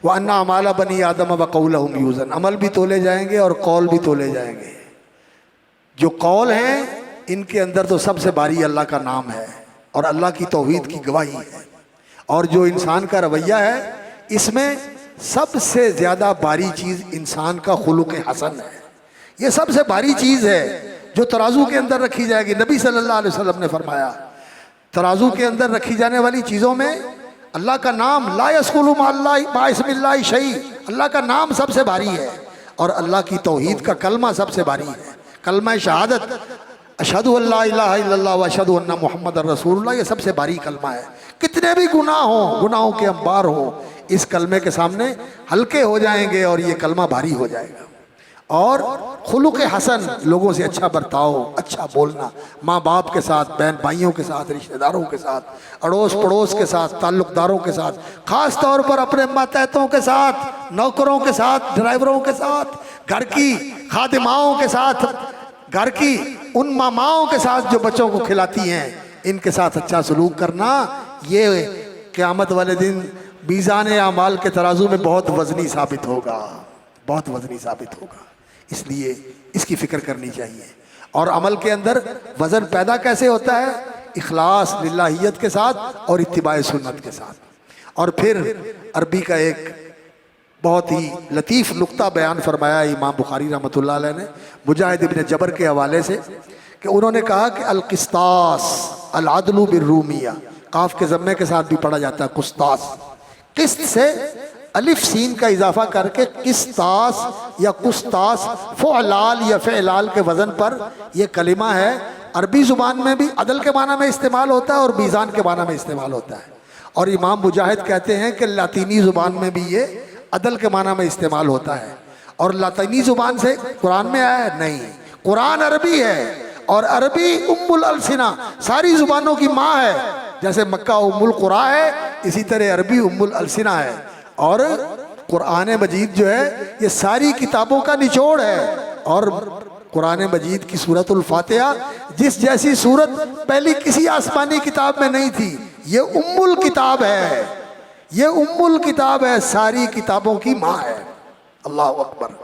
वह अन्ना अमाला बनी आदम व कौलहुम यूज़न, अमल भी तोले जाएंगे और कौल भी तोले जाएंगे। जो कौल हैं इनके अंदर तो सबसे भारी अल्लाह का नाम है और अल्लाह की तौहीद की गवाही है, और जो इंसान का रवैया है इसमें सबसे ज़्यादा भारी चीज़ इंसान का खुलुक़ हसन है। ये सबसे भारी चीज़ है जो तराजू के अंदर रखी जाएगी। नबी सल्लल्लाहु अलैहि वसल्लम ने फरमाया, तराजू के अंदर रखी जाने वाली चीज़ों में अल्लाह का नाम, ला यस्कुलु मा इस्मिल्लाहि शै, अल्लाह का नाम सबसे भारी है, और अल्लाह की तौहीद का कलमा सबसे भारी है। कलमा शहादत, अशहदु अल्ला इलाहा इल्लल्लाह व अशहदु अन्ना मुहम्मदर रसूलुल्लाह, ये सबसे भारी कलमा है। कितने भी गुनाह हो, गुनाहों के अंबार हो, इस कलमे के सामने हल्के हो जाएंगे और ये कलमा भारी हो जाएगा। और खुलुक़ हसन, लोगों से अच्छा बर्ताव, अच्छा बोलना, माँ बाप के साथ, बहन भाइयों के साथ, रिश्तेदारों के साथ, अड़ोस पड़ोस के साथ, ताल्लुक़दारों के साथ, ख़ास तौर पर अपने मातहतों के साथ, नौकरों के साथ, ड्राइवरों के साथ, घर की खादिमाओं के साथ, घर की उन मामाओं के साथ जो बच्चों को खिलाती हैं, इनके साथ अच्छा सलूक करना, ये क़यामत वाले दिन मीज़ान आमाल के तराजू में बहुत वज़नी साबित होगा, बहुत वज़नी साबित होगा। इसलिए इसकी फ़िक्र करनी चाहिए। और अमल के अंदर वज़न पैदा कैसे होता है? इखलास लिल्लाहियत के साथ और इत्तिबाए सुन्नत के साथ। और फिर अरबी का एक बहुत ही लतीफ़ नुक्ता बयान फरमाया इमाम बुखारी रहमतुल्लाह अलैह ने मुजाहिद इब्न जबर के हवाले से, कि उन्होंने कहा कि अल-क़िस्तास अल-अदलु बिर्रूमिया, काफ के ज़म्मे के साथ भी पढ़ा जाता है कुस्तास, किस्त से अलिफ सीन का इजाफा करके किस्तास या कुस्तास, फ़ुअलाल या फ़िअलाल के वज़न पर यह कलिमा है। अरबी ज़ुबान में भी अदल के माना में इस्तेमाल होता है और मीज़ान के माना में इस्तेमाल होता है। और इमाम मुजाहिद कहते हैं कि लातीनी ज़ुबान में भी ये अदल के माना में इस्तेमाल होता है। और लातीनी ज़ुबान से कुरान में आया है? नहीं, कुरान अरबी है, और अरबी उम्मुल अलसिना, सारी ज़ुबानों की माँ है। जैसे मक्का उम्मुल कुरा है, इसी तरह अरबी उम्मुल अलसिना है। और कुरान मजीद जो है ये सारी किताबों का निचोड़ है। और कुरान मजीद की सूरतुल फातिहा, जिस जैसी सूरत पहली किसी आसमानी किताब में नहीं थी, ये उम्मुल किताब है, ये उम्मुल किताब है, सारी किताबों की माँ है। अल्लाह अकबर।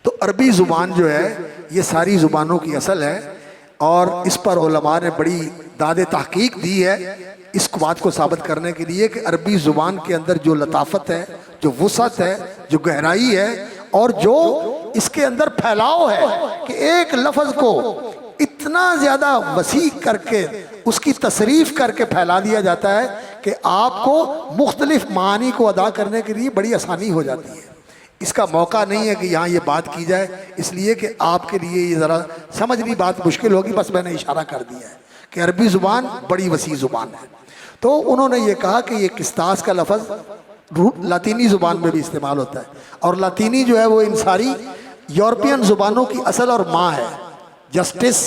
तो अरबी ज़ुबान जो है ये सारी ज़ुबानों की असल है, और इस पर उलमा ने बड़ी दाद तहकीक दी है इस बात को साबित करने के लिए कि अरबी ज़ुबान के अंदर जो लताफत है, जो वुसअत है, जो गहराई है, और जो इसके अंदर फैलाव है कि एक लफ्ज़ को इतना ज़्यादा वसी करके उसकी तसरीफ़ करके फैला दिया जाता है कि आपको मुख्तलिफ मानी को अदा करने के लिए बड़ी आसानी हो जाती है। इसका मौका नहीं है कि यहाँ ये बात की जाए, इसलिए कि आपके लिए ये ज़रा समझनी बात मुश्किल होगी, बस मैंने इशारा कर दिया है कि अरबी ज़ुबान बड़ी वसी ज़ुबान है। तो उन्होंने ये कहा कि ये किस्तास का लफ्ज़ लातीनी ज़ुबान में भी इस्तेमाल होता है। और लातीनी जो है वो इन सारी यूरोपियन ज़ुबानों की असल और माँ है। जस्टिस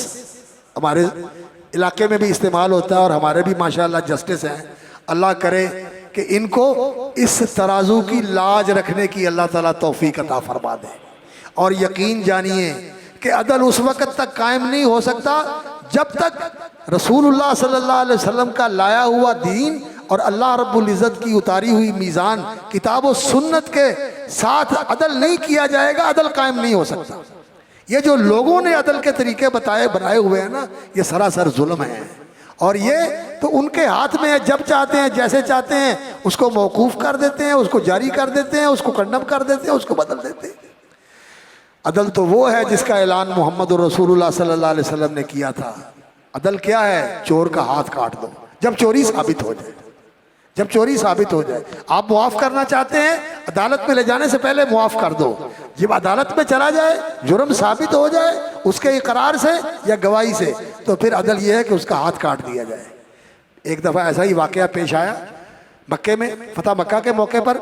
हमारे इलाके में भी इस्तेमाल होता है और हमारे भी माशाल्लाह जस्टिस हैं। अल्लाह करे कि इनको इस तराजू की लाज रखने की अल्लाह ताला तौफीक अता फरमा दे। और यकीन जानिए कि अदल उस वक़्त तक कायम नहीं हो सकता जब तक रसूलुल्लाह सल्लल्लाहु अलैहि वसल्लम का लाया हुआ दीन और अल्लाह रब्बुल इज़्ज़त की उतारी हुई मीज़ान किताब और सुन्नत के साथ अदल नहीं किया जाएगा, अदल कायम नहीं हो सकता। ये जो लोगों ने अदल के तरीके बनाए हुए हैं ना, ये सरासर जुल्म है। और ये तो उनके हाथ में है, जब चाहते हैं जैसे चाहते हैं उसको मौकूफ़ कर देते हैं, उसको जारी कर देते हैं, उसको कंडम कर देते हैं, उसको बदल देते हैं। अदल तो वो है जिसका ऐलान मोहम्मद रसूलुल्लाह सल्लल्लाहु अलैहि वसल्लम ने किया था। अदल क्या है? चोर का हाथ काट दो जब चोरी साबित हो जाए। जब चोरी साबित हो जाए, आप मुआफ़ करना चाहते हैं, अदालत में ले जाने से पहले मुआफ़ कर दो। जब अदालत में चला जाए, जुर्म साबित हो जाए उसके इकरार से या गवाही से, तो फिर अदल ये है कि उसका हाथ काट दिया जाए। एक दफ़ा ऐसा ही वाक़या पेश आया मक्के में। फतह मक्का के मौके पर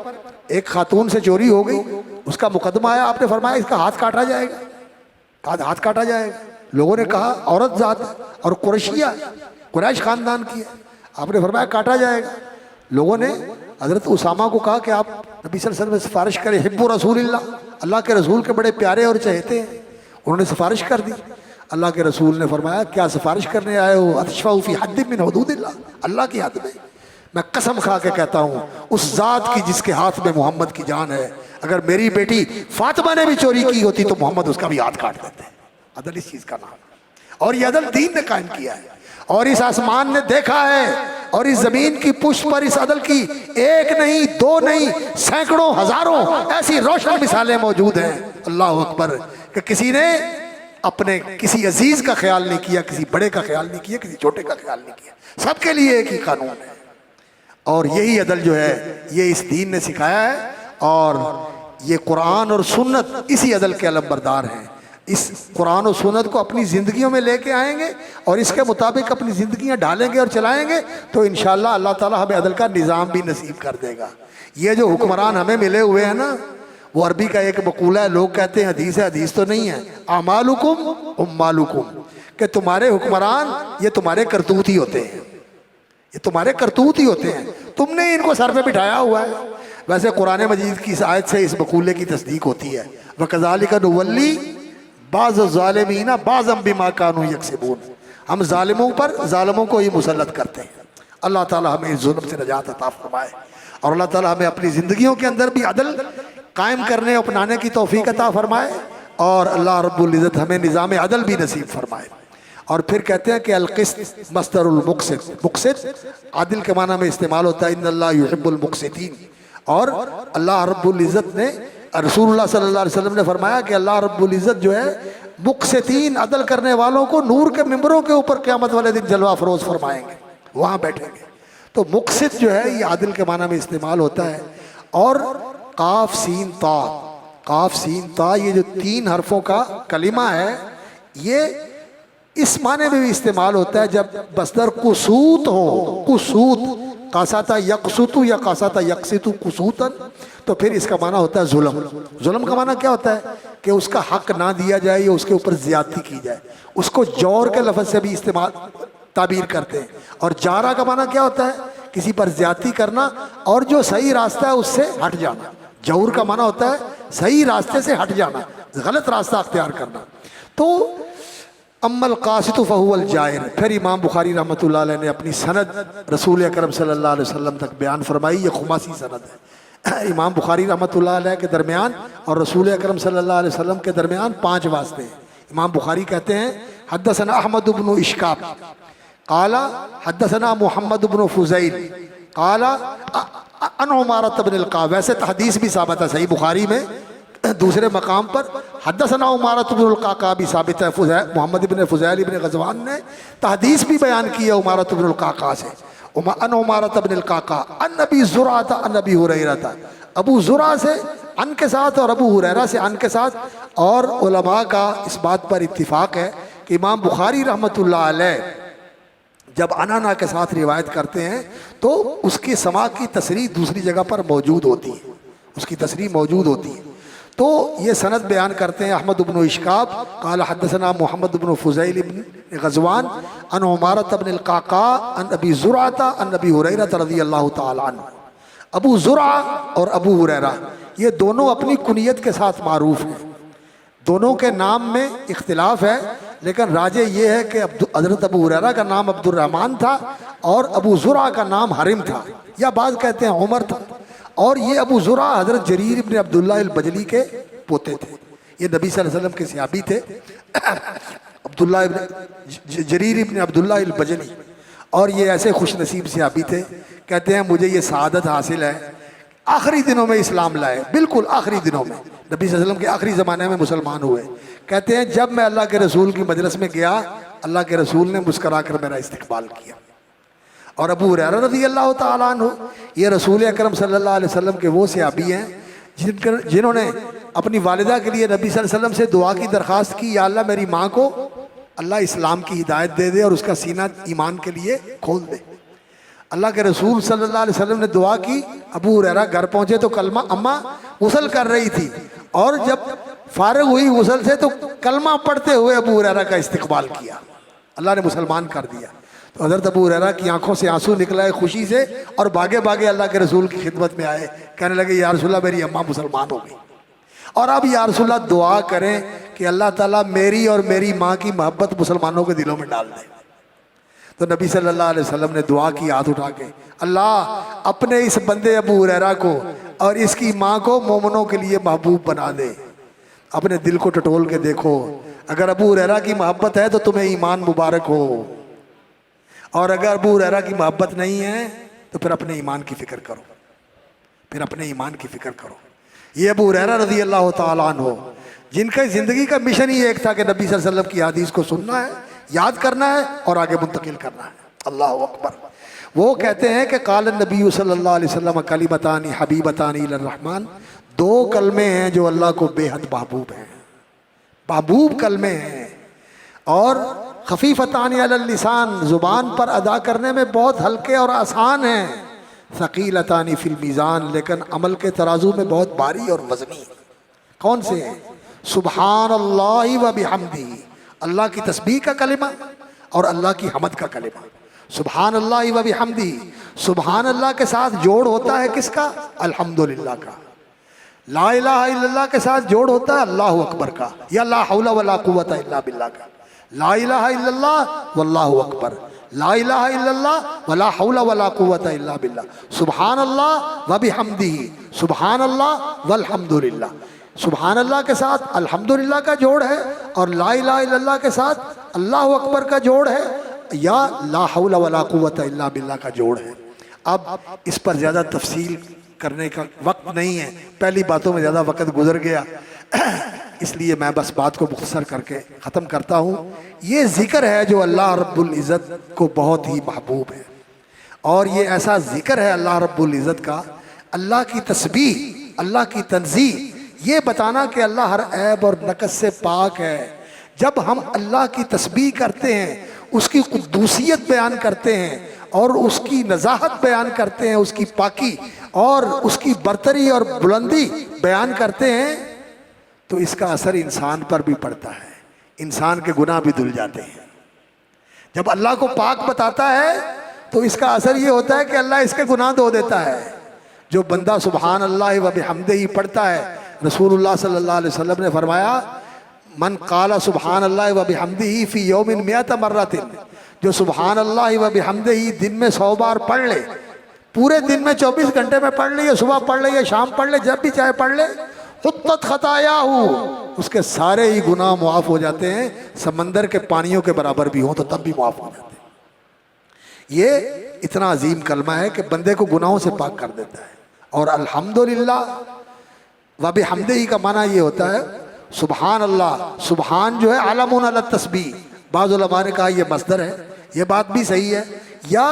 एक खातून से चोरी हो गई, उसका मुकदमा आया। आपने फरमाया इसका हाथ काटा जाएगा, कहा हाथ काटा जाएगा। लोगों ने कहा औरत ज़ात और कुरैशिया, कुरैश ख़ानदान की है। आपने फरमाया काटा जाएगा। लोगों ने हज़रत उसामा को कहा कि आप नबी सल्लल्लाहु अलैहि वसल्लम से सिफारिश करें, हिब्बु रसूलिल्लाह, अल्लाह के रसूल के बड़े प्यारे और चहेते हैं। उन्होंने सिफारिश कर दी। अल्लाह के रसूल ने फरमाया क्या सिफारिश करने आए हो? अतशफ़उ फ़ी हद्दिन मिन हुदूदिल्लाह, अल्लाह की हद में। मैं कसम खा के कहता हूँ उस ज़ात की जिसके हाथ में मोहम्मद की जान है, अगर मेरी बेटी फातिमा ने भी चोरी की होती तो मोहम्मद उसका भी हाथ काट देते। अदल इस चीज़ का नाम है और ये अदल दीन ने कायम किया है और इस आसमान ने देखा है और इस ज़मीन की पुष्ट पर इस अदल की एक नहीं, दो नहीं, सैकड़ों हज़ारों ऐसी रोशन मिसालें मौजूद हैं। अल्लाह अकबर कि किसी ने अपने किसी अजीज़ का ख्याल नहीं किया, किसी बड़े का ख्याल नहीं किया, किसी छोटे का ख्याल नहीं किया। सबके लिए एक ही कानून है और यही अदल जो है ये इस दीन ने सिखाया है और ये कुरान और सुन्नत इसी अदल के अलमबरदार हैं। इस कुरान और सुन्नत को अपनी ज़िंदगियों में लेके आएंगे और इसके मुताबिक अपनी ज़िंदगियां ढालेंगे और चलाएंगे तो इंशाअल्लाह अल्लाह ताला हमें अदल का निज़ाम भी नसीब कर देगा। ये जो हुक्मरान हमें मिले हुए हैं ना, वो अरबी का एक मकूला है, लोग कहते हैं हदीस है, हदीस तो नहीं है। आमालुकुम उम्मालुकुम, कि तुम्हारे हुक्मरान ये तुम्हारे करतूत ही होते हैं, ये तुम्हारे करतूत ही होते हैं, तुमने इनको सर पे बिठाया हुआ है। वैसे कुरान मजीद की इस आयत से इस मकूले की तस्दीक होती है। वकज़ालिका नुवल्ली बाज़ ज़ालिमीना बाज़म बिमा कानू यक्सिबून, हम जालिमों पर जालिमों को ही मुसल्लत करते हैं। अल्लाह ताला हमें इस जुल्म से निजात अता फरमाए और अल्लाह ताला हमें अपनी ज़िंदगियों के अंदर भी अदल कायम करने अपनाने की तौफीक अता फरमाए और अल्लाह रब्बुल इज़्ज़त हमें निज़ाम अदल भी नसीब फरमाए। और फिर कहते हैं कि अलक़िस्त मस्दरुल मुक़सित, मुक़सित आदिल के माना में इस्तेमाल होता है। इन्नल्लाह युहिब्बुल मुक़सितीन, और अल्लाह रब्बुल इज़्ज़त ने रसूलुल्लाह सल्लल्लाहु अलैहि वसल्लम ने फरमाया कि अल्लाह रब्बुल इज़्ज़त जो है मुक़सितीन अदल करने वालों को नूर के मिंबरों के ऊपर क़यामत वाले दिन जलवा फरोज़ फरमाएंगे, वहाँ बैठेंगे। तो मुक़सित जो है ये आदिल के माना में इस्तेमाल होता है। और काफ सीन ता, काफ सीन ता ये जो 3 हरफों का कलिमा है ये इस माने में भी इस्तेमाल होता है जब बस्तर कुसूत हो, कुसूत कासाता यकसुतु या कासाता यकसितु कुसूतन, तो फिर इसका माना होता है जुल्म। जुल्म का माना क्या होता है कि उसका हक ना दिया जाए या उसके ऊपर ज्यादती की जाए, उसको जौर के लफ्ज़ से भी इस्तेमाल ताबीर करते हैं। और जारा का माना क्या होता है? किसी पर ज्यादती करना और जो सही रास्ता है उससे हट जाना। जौर का माना होता है सही रास्ते से हट जाना, गलत रास्ता अख्तियार करना। तो अम्मल कासितु फहुवल जायर, फिर इमाम बुखारी रहमतुल्लाह अलैह ने अपनी सनद रसूल अकरम सल्लल्लाहु अलैहि वसल्लम तक बयान फरमाई। ये खुमासी सनद है। इमाम बुखारी रहमतुल्लाह अलैह के दरमियान और रसूल अकरम सल्लल्लाहु अलैहि वसल्लम के दरमियान 5 वास्ते हैं। इमाम बुखारी कहते हैं हद्दसना अहमद इब्न इश्काब काला हद्दसना मुहम्मद इब्न फुज़ैल काला अन उमारत इब्न अल-क़ा। वैसे हदीस भी साबित है सही बुखारी में दूसरे मकाम पर हद्दसना उमारत इब्न अल-क़ा भी साबित है। मोहम्मद इब्न फुज़ैल इब्न ग़ज़वान ने तहदीस भी बयान की है उमारत इब्न अल-क़ा से। अन उमारत इब्न अल-क़ा अन नबी ज़ुरा था अन नबी हुरैरा था, अबू ज़ुरा से अन के साथ और अबू हुरैरा से अन के साथ। और उलमा का इस बात पर इत्तिफ़ाक़ है कि इमाम बुखारी रहमतुल्लाह अलैह जब अनाना के साथ रिवायत करते हैं तो उसकी समा की तसरीह दूसरी जगह पर मौजूद होती है, उसकी तसरीह मौजूद होती है। तो ये सनद बयान करते हैं अहमद इब्न इश्काब क़ाल हद्दसना मुहम्मद इब्न फ़ुज़ैल इब्न ग़ज़वान अन उमारत इब्न अल-क़अक़ा अन अबी ज़ुरअता अन अबी हुरैरा रज़ियल्लाहु तआला अन्हु। अबू ज़ुरअ और अबू हुरैरा ये दोनों अपनी कुनियत के साथ मारूफ हैं। दोनों के नाम में इख्तिलाफ है, लेकिन राजे ये है कि हज़रत अबू हुरैरा का नाम अब्दुर्रहमान था और अबू ज़ुरअ का नाम हरिम था, या बाज़ कहते हैं उमर था। और ये अबू ज़ुरअ हज़रत जरीर इब्न अब्दुल्लाह अल-बजली के पोते थे। ये नबी सल्लल्लाहु अलैहि वसल्लम के सहाबी थे, अब्दुल्लाह इब्न जरीर इब्न अब्दुल्लाह अल-बजली। और ये ऐसे खुश नसीब सहाबी थे, कहते हैं मुझे ये सआदत हासिल है, आखिरी दिनों में इस्लाम लाए, बिल्कुल आखिरी दिनों में, नबी सल्लल्लाहु अलैहि वसल्लम के आखिरी ज़माने में मुसलमान हुए। कहते हैं जब मैं अल्लाह के रसूल की मजलिस में गया, अल्लाह के रसूल ने मुस्करा कर मेरा इस्तकबाल किया। और अबू हुरैरा रज़ियल्लाहु तआला अन्हु ये रसूल अकरम सल्लल्लाहु अलैहि वसल्लम के वो सहाबी हैं जिन्होंने अपनी वालिदा के लिए नबी सल्लल्लाहु अलैहि वसल्लम से दुआ की दरख्वास्त की, या अल्लाह मेरी माँ को अल्लाह इस्लाम की हिदायत दे दे और उसका सीना ईमान के लिए खोल दे। अल्लाह के रसूल सल्लल्लाहु अलैहि वसल्लम ने दुआ की। अबू हुरैरा घर पहुंचे तो कलमा, अम्मा गुस्ल कर रही थी और जब फारिग हुई गुस्ल से तो कलमा पढ़ते हुए अबू हुरैरा का इस्तकबाल किया, अल्लाह ने मुसलमान कर दिया। तो हज़रत अबू हुरैरा की आंखों से आंसू निकला है खुशी से, और भागे भागे अल्लाह के रसूल की खिदमत में आए, कहने लगे या रसूलल्लाह मेरी अम्मा मुसलमान हो गई, और अब या रसूलल्लाह दुआ करें कि अल्लाह ताला मेरी और मेरी माँ की मोहब्बत मुसलमानों के दिलों में डाल दे। तो नबी सल्लल्लाहु अलैहि वसल्लम ने दुआ की हाथ उठा के, अल्लाह अपने इस बंदे अबू हुरैरा को और इसकी माँ को मोमिनों के लिए महबूब बना दे। अपने दिल को टटोल के देखो, अगर अबू हुरैरा की मोहब्बत है तो तुम्हें ईमान मुबारक हो, और अगर अबू हुरैरा की मोहब्बत नहीं है तो फिर अपने ईमान की फिक्र करो, फिर अपने ईमान की फिक्र करो। ये अबू हुरैरा रज़ियल्लाहु तआला अन्हु जिनका ज़िंदगी का मिशन ही एक था कि नबी सल्लल्लाहु अलैहि वसल्लम की हदीस को सुनना है, याद करना है और आगे मुंतकिल करना है। अल्लाहु अकबर। वो कहते हैं कि क़ाल नबी सल्लल्लाहु अलैहि वसल्लम कलिमतानी हबीबतानी इलर रहमान, दो कलमे हैं जो अल्लाह को बेहद महबूब हैं, महबूब कलमे हैं, और खफीफतानी अलल लिसान, ज़ुबान पर अदा करने में बहुत हल्के और आसान हैं, सकीलतानी फिल मीज़ान, लेकिन अमल के तराजू में बहुत भारी और वज़नी। कौन से हैं? सुबहानल्लाहि व बिहम्दिही, अल्लाह की तस्बीह का कलिमा और अल्लाह की हमद का कलिमा। सुबहानल्लाहि व बिहम्दिही, सुबहान अल्लाह के साथ जोड़ होता है किसका? अल्हम्दुलिल्लाह का। ला इलाहा इल्लल्लाह के साथ जोड़ होता है अल्लाहु अकबर का, या ला हौला वला कुव्वता इल्ला बिल्लाह का। ला इलाहा इल्लल्लाह वल्लाहु अकबर, ला इलाहा इल्लल्लाह वला हौला वला कुव्वता इल्ला बिल्लाह, सुबहान अल्लाह व बिहम्दिही, सुबहान अल्लाह वल्हम्दुलिल्लाह। सुबहान अल्लाह के साथ अल्हम्दुलिल्लाह का जोड़ है, और ला इलाहा इल्लल्लाह के साथ अल्लाहु अकबर का जोड़ है, या ला हौला वला कुव्वता इल्ला बिल्लाह का जोड़ है। अब इस पर ज़्यादा तफसील करने का वक्त नहीं है, पहली बातों में ज़्यादा वक्त गुजर गया, इसलिए मैं बस बात को मुख्तसर करके ख़त्म करता हूँ। ये ज़िक्र है जो अल्लाह रब्बुल इज़्ज़त को बहुत ही महबूब है, और ये ऐसा ज़िक्र है अल्लाह रब्बुल इज़्ज़त का, अल्लाह की तस्बीह, अल्लाह की तंज़ीह, ये बताना कि अल्लाह हर ऐब और नक़स से पाक है। जब हम अल्लाह की तस्बीह करते हैं, उसकी कुद्दूसियत बयान करते हैं और उसकी नज़ाहत बयान करते हैं, उसकी पाकी और उसकी बरतरी और बुलंदी बयान करते हैं, तो इसका असर इंसान पर भी पड़ता है, इंसान के गुनाह भी धुल जाते हैं। जब अल्लाह को पाक बताता है तो इसका असर ये होता है कि अल्लाह इसके गुनाह धो देता है। जो बंदा सुबहान अल्लाह व बिहम्दिही पढ़ता है, रसूलुल्लाह सल्लल्लाहु अलैहि वसल्लम ने फरमाया, मन काला सुबहान अल्लाह व बिहम्दिही फी यौमिन मियत मर्रतिन, जो सुबहान अल्लाह व बिहम्दिही दिन में 100 बार पढ़ ले, पूरे दिन में 24 घंटे में पढ़ ले, सुबह पढ़ ले या शाम पढ़ ले, जब भी चाहे पढ़ ले, हुत्तत खतायाहू, उसके सारे ही गुनाह मुआफ़ हो जाते हैं, समंदर के पानियों के बराबर भी हों तो तब भी मुआफ़ हो जाते हैं। ये इतना अजीम कलमा है कि बंदे को गुनाहों से पाक कर देता है। और अल्हम्दुलिल्लाह व बिहम्दिही का माना ये होता है सुबहान अल्लाह, सुबहान जो है आलमुन अला तस्बीह, बाज़ उलमा ने कहा यह मस्दर है, ये बात भी सही है, या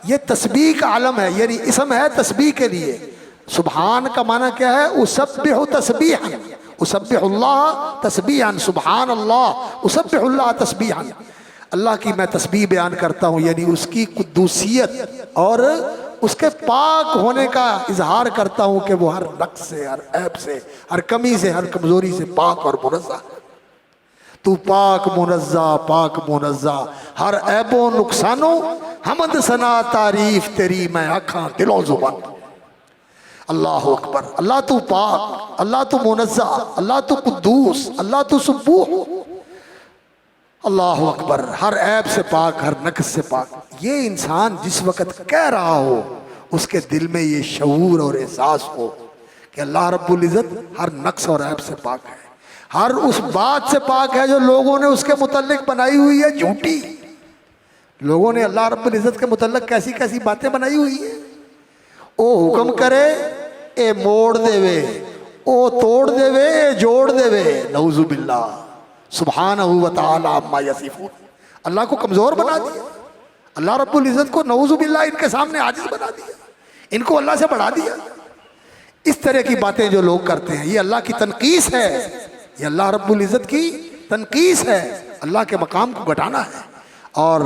ये तस्बीह का आलम है, यानी इसम है तस्बीह के लिए। सुबहान का माना क्या है? उसब्बिहु तस्बीहन, उसब्बिहुल्लाह तस्बीहन, सुबहान अल्लाह उसब्बिहुल्लाह तस्बीहन। अल्लाह की मैं तस्बीह बयान करता हूँ, यानी उसकी कुद्दूसियत और उसके पाक होने का इजहार करता हूँ कि वो हर नक्स से, हर ऐब से, हर कमी से, हर कमज़ोरी से पाक और मुनज़्ज़ा। तू पाक मुनज़्ज़ा हर ऐबों नुकसानों, हमद सना तारीफ तेरी मैं आँखां दिलों ज़ुबान। अल्लाह अकबर। अल्लाह तू पाक, अल्लाह तू मुनज़्ज़ा, अल्लाह तू कुद्दूस, अल्लाह तू सुब्बूह। अल्लाह अकबर। हर ऐब से पाक, हर नक्स से पाक। ये इंसान जिस वक़्त कह रहा हो उसके दिल में ये शऊर और एहसास हो कि अल्लाह रब्बुल इज़्ज़त हर नक्स और ऐब से पाक है, हर उस बात से पाक है जो लोगों ने उसके मुतल्लिक बनाई हुई है झूठी। लोगों ने अल्लाह रब्बुल इज़्ज़त के मुतल्लिक कैसी कैसी बातें बनाई हुई है। ओ हुक्म करे ए मोड़ देवे, ओ तोड़ देवे ए जोड़ देवे, नऊज़ु बिल्लाह सुब्हानहू व तआला अम्मा यसिफून। अल्लाह को कमज़ोर बना दिया, अल्लाह रब्बुल इज़्ज़त को नऊज़ु बिल्लाह इनके सामने आजिज़ बना दिया, इनको अल्लाह से बढ़ा दिया। इस तरह की बातें जो लोग करते हैं ये अल्लाह की तनकीस है, ये अल्लाह रब्बुल इज़्ज़त की तनकीस है, अल्लाह के मकाम को घटाना है। और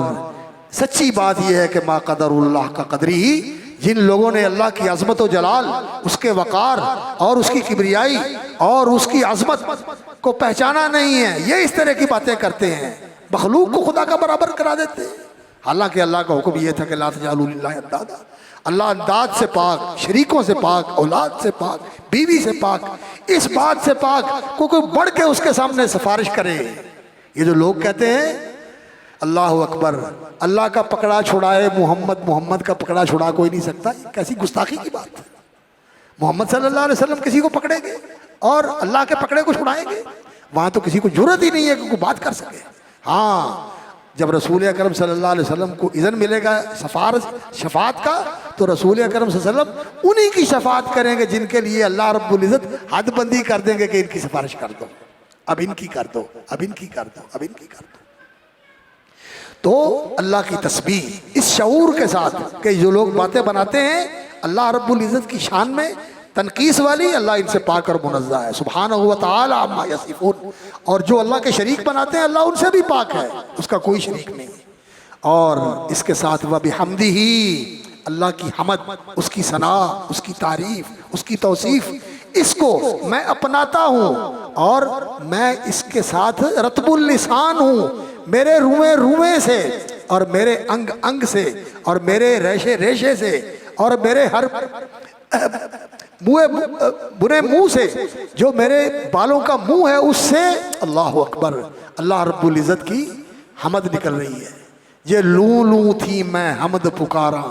सच्ची बात यह है कि मा क़दरुल्लाह का क़दरी ही, जिन लोगों ने अल्लाह की अज़मत व जलाल, उसके वक़ार और उसकी किबरियाई और उसकी अज़मत को पहचाना नहीं है, ये इस तरह की बातें करते हैं, मखलूक को खुदा का बराबर करा देते हैं। हालांकि अल्लाह का हुक्म यह था कि ला तजालू लिल्लाहि अंदादा, अल्लाह अंदाज से पाक, शरीकों से पाक, औलाद से पाक, बीवी से पाक, इस बात से पाक को कोई बढ़ के उसके सामने सिफारिश करे। ये जो लोग कहते हैं अल्लाह अकबर, अल्लाह का पकड़ा छुड़ाए मोहम्मद, मोहम्मद का पकड़ा छुड़ा कोई नहीं सकता, कैसी गुस्ताखी की बात है। मोहम्मद सल्लल्लाहु अलैहि वसल्लम किसी को पकड़ेंगे और अल्लाह के पकड़े को छुड़ाएंगे? वहाँ तो किसी को जरूरत ही नहीं है कि कोई बात कर सके। हाँ, जब रसूल अकरम सल्लल्लाहु अलैहि वसल्लम को इज़्न मिलेगा शफात का, तो रसूल अकरम सल्लल्लाहु अलैहि वसल्लम उन्हीं की शफात करेंगे जिनके लिए अल्लाह रब्बुल इज़्ज़त हदबंदी कर देंगे कि इनकी सिफारिश कर दो, अब इनकी कर दो, अब इनकी कर दो, अब इनकी कर दो। तो अल्लाह की तस्बीह इस शऊर के साथ कि जो लोग बातें बनाते हैं अल्लाह रब्बुल इज़्ज़त की शान में तनकीस वाली, अल्लाह इनसे पाक और मुनज़्ज़ा है, सुब्हानहू व तआला अम्मा यसिफून। और जो अल्लाह के शरीक बनाते हैं अल्लाह उनसे भी पाक है, उसका कोई शरीक नहीं। और इसके साथ वह बिहम्दिही, अल्लाह की हमद, उसकी सना, उसकी तारीफ, उसकी तौसीफ, इसको मैं अपनाता हूँ और मैं इसके साथ रतबुल लिसान हूँ। मेरे रुए रुए से और मेरे अंग अंग से और मेरे रेशे रेशे से और मेरे हर बुरे मुंह से, जो मेरे बालों का मुंह है उससे अल्लाह अकबर, अल्लाह रब्बुल इज़्ज़त की हमद निकल रही है। ये लू लू थी मैं हमद पुकारा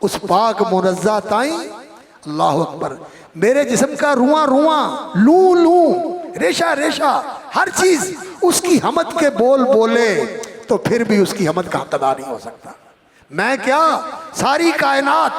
उस पाक मुनज़्ज़ा ताई, अल्लाह अकबर। मेरे जिस्म का रुआ रुआ, लू लू, रेशा रेशा, हर चीज उसकी हमद के बोल बोले तो फिर भी उसकी हमद का हक़दार नहीं हो सकता। मैं क्या, सारी कायनात,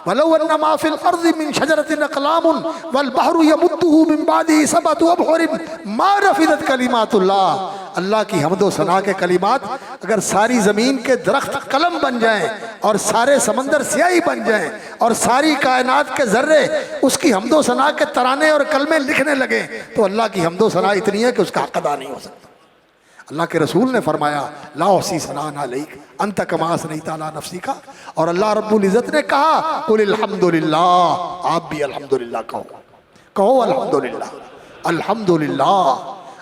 वलौ अन्ना मा फिल अर्ज़ि मिन शजरतिन अक़लामुन वल बहरु यमुद्दुहु मिन बादिही सबअतु अबहुरिन मा नफ़िदत कलिमातुल्लाह। अल्लाह की हम्द व सना के कलिमात अगर सारी ज़मीन के दरख्त कलम बन जाएं और सारे समंदर स्याही बन जाएं और सारी कायनात के ज़र्रे उसकी हम्द व सना के तराने और कलमे लिखने लगे तो अल्लाह की हम्द व सना इतनी है कि उसका हक़ अदा नहीं हो सकता। अल्लाह के रसूल ने फरमाया ला उसी सनान अलैक अंत कमा असनैत अला नफ्सी का। और अल्लाह रब्बुल इज़्ज़त ने कहा कुल अल्हम्दुलिल्लाह, आप भी अल्हम्दुलिल्लाह कहो, कहो अल्हम्दुलिल्लाह, अल्हम्दुलिल्लाह,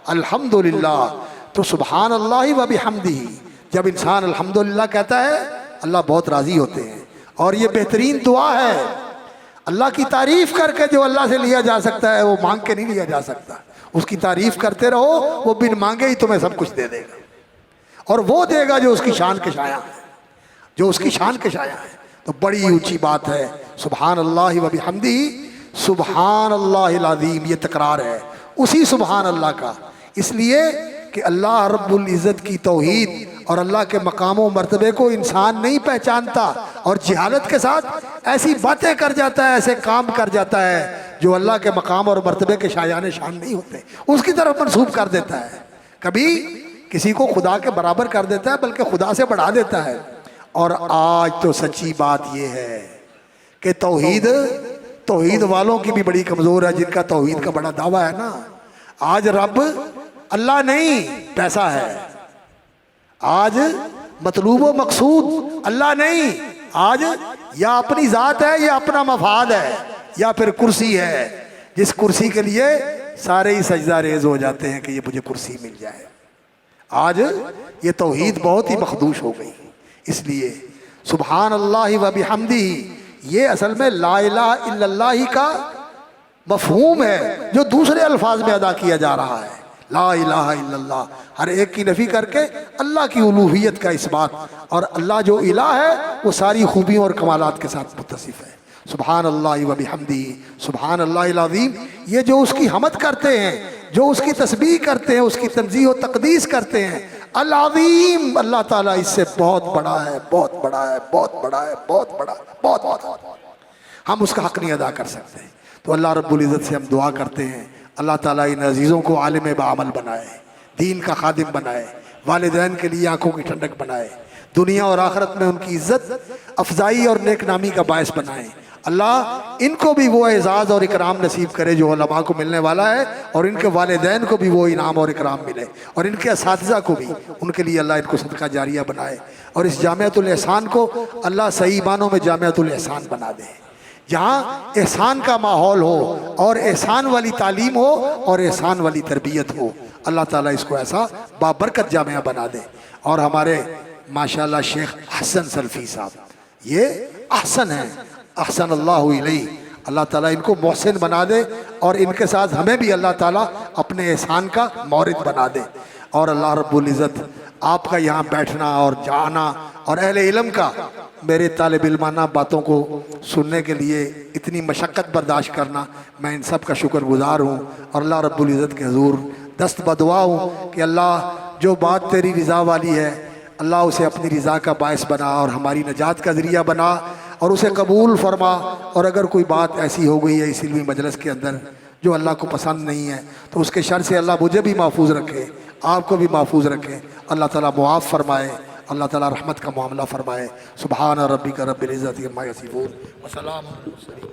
अल्हम्दुलिल्लाह। तो सुबहान अल्लाह व बिहम्दिही, जब इंसान अल्हम्दुलिल्लाह कहता है अल्लाह बहुत राज़ी होते हैं। और ये बेहतरीन दुआ है, अल्लाह की तारीफ़ करके जो अल्लाह से लिया जा सकता है वो मांग के नहीं लिया जा सकता। उसकी तारीफ करते रहो, वो बिन मांगे ही तुम्हें सब कुछ दे देगा और वो देगा जो उसकी शान के शाया है, जो उसकी शान के शाया है। तो बड़ी ऊंची बात है सुबहान अल्लाह व बिहम्दिही, सुबहान अल्लाहिल अज़ीम, ये तकरार है उसी सुबहान अल्लाह का, इसलिए कि अल्लाह रब्बुल इज़्ज़त की तौहीद और अल्लाह के मकाम व मर्तबे को इंसान नहीं पहचानता और जहालत के साथ ऐसी बातें कर जाता है, ऐसे काम कर जाता है जो अल्लाह के मकाम और मर्तबे के शायान शान नहीं होते, उसकी तरफ मंसूब कर देता है। कभी किसी को खुदा के बराबर कर देता है बल्कि खुदा से बढ़ा देता है। और आज तो सच्ची बात यह है कि तौहीद वालों की भी बड़ी कमज़ोर है, जिनका तौहीद का बड़ा दावा है ना। आज रब अल्लाह नहीं पैसा है, आज मतलूब व मकसूद अल्लाह नहीं, आज या अपनी ज़ात है या अपना मफाद है या फिर कुर्सी है, जिस कुर्सी के लिए सारे ही सजदा रेज हो जाते हैं कि ये मुझे कुर्सी मिल जाए। आज ये तौहीद बहुत ही मखदूश हो गई। इसलिए सुबहान अल्लाह व बिहम्दी, ये असल में ला इलाहा इल्लल्लाह का मफहूम है जो दूसरे अल्फाज में अदा किया जा रहा है। ला इलाहा इल्लल्लाह, हर एक की नफी करके अल्लाह की उलूहियत का इस्बात, और अल्लाह जो इलाह है वो सारी खूबियों और कमालात के साथ मुत्तसिफ है। सुबहान अल्लाह व बिहम्दी, सुबहान अल्लाहिल अज़ीम, ये जो उसकी हमद करते हैं, जो उसकी तस्बीह करते हैं, उसकी तंज़ीह व तक़दीस करते हैं, अल अज़ीम, अल्लाह ताला इससे बहुत बड़ा है, बहुत बड़ा है, बहुत बड़ा है, बहुत बड़ा, बहुत बहुत, हम उसका हक़ नहीं अदा कर सकते। तो अल्लाह रब्बुल इज़्ज़त से हम दुआ करते हैं, अल्लाह ताला इन अजीज़ों को आलिम बाअमल बनाए, दीन का खादिम बनाए, वालिदैन के लिए आंखों की ठंडक बनाए, दुनिया और आखिरत में उनकी इज़्ज़त अफजाई और नेक नामी का बायस बनाए। अल्लाह इनको भी वो एजाज़ और इकराम नसीब करे जो उलमा को मिलने वाला है, और इनके वालिदैन को भी वो इनाम और इकराम मिले, और इनके असातिज़ा को भी, उनके लिए अल्लाह इनको सदका जारिया बनाए, और इस जामियातुल एहसान को अल्लाह सही मानों में जामियातुल एहसान बना दे, जहाँ एहसान का माहौल हो और एहसान वाली तालीम हो और एहसान वाली तरबियत हो। अल्लाह ताला इसको ऐसा बाबरकत जामिया बना दे। और हमारे माशाल्लाह शेख हसन सल्फी साहब, ये अहसन है, अहसन अल्लाहु इलैहि, अल्लाह ताला इनको मोहसिन बना दे, और इनके साथ हमें भी अल्लाह ताला अपने एहसान का मौरिद बना दे। और अल्लाह रब्बुल इज़्ज़त आपका यहाँ बैठना और जाना और अहले इल्म का मेरे तालिब इल्माना बातों को सुनने के लिए इतनी मशक्क़त बर्दाश्त करना, मैं इन सब का शुक्रगुज़ार हूँ। और अल्लाह रब्बुल इज़्ज़त के हुज़ूर दस्त बदुआ हूँ कि अल्लाह जो बात तेरी रज़ा वाली है, अल्लाह उसे अपनी रज़ा का बायस बना और हमारी नजात का ज़रिया बना, और उसे कबूल फरमा। और अगर कोई बात ऐसी हो गई है इस इल्मी मजलिस के अंदर जो अल्लाह को पसंद नहीं है, तो उसके शर से अल्लाह मुझे भी महफूज रखे, आपको भी महफूज रखे, अल्लाह ताला मुआफ़ फरमाए, अल्लाह ताला रहमत का मामला फरमाए। सुबहान रब्बिका रब्बिल इज़्ज़ति अम्मा यसिफून व सलामुन अलल मुरसलीन।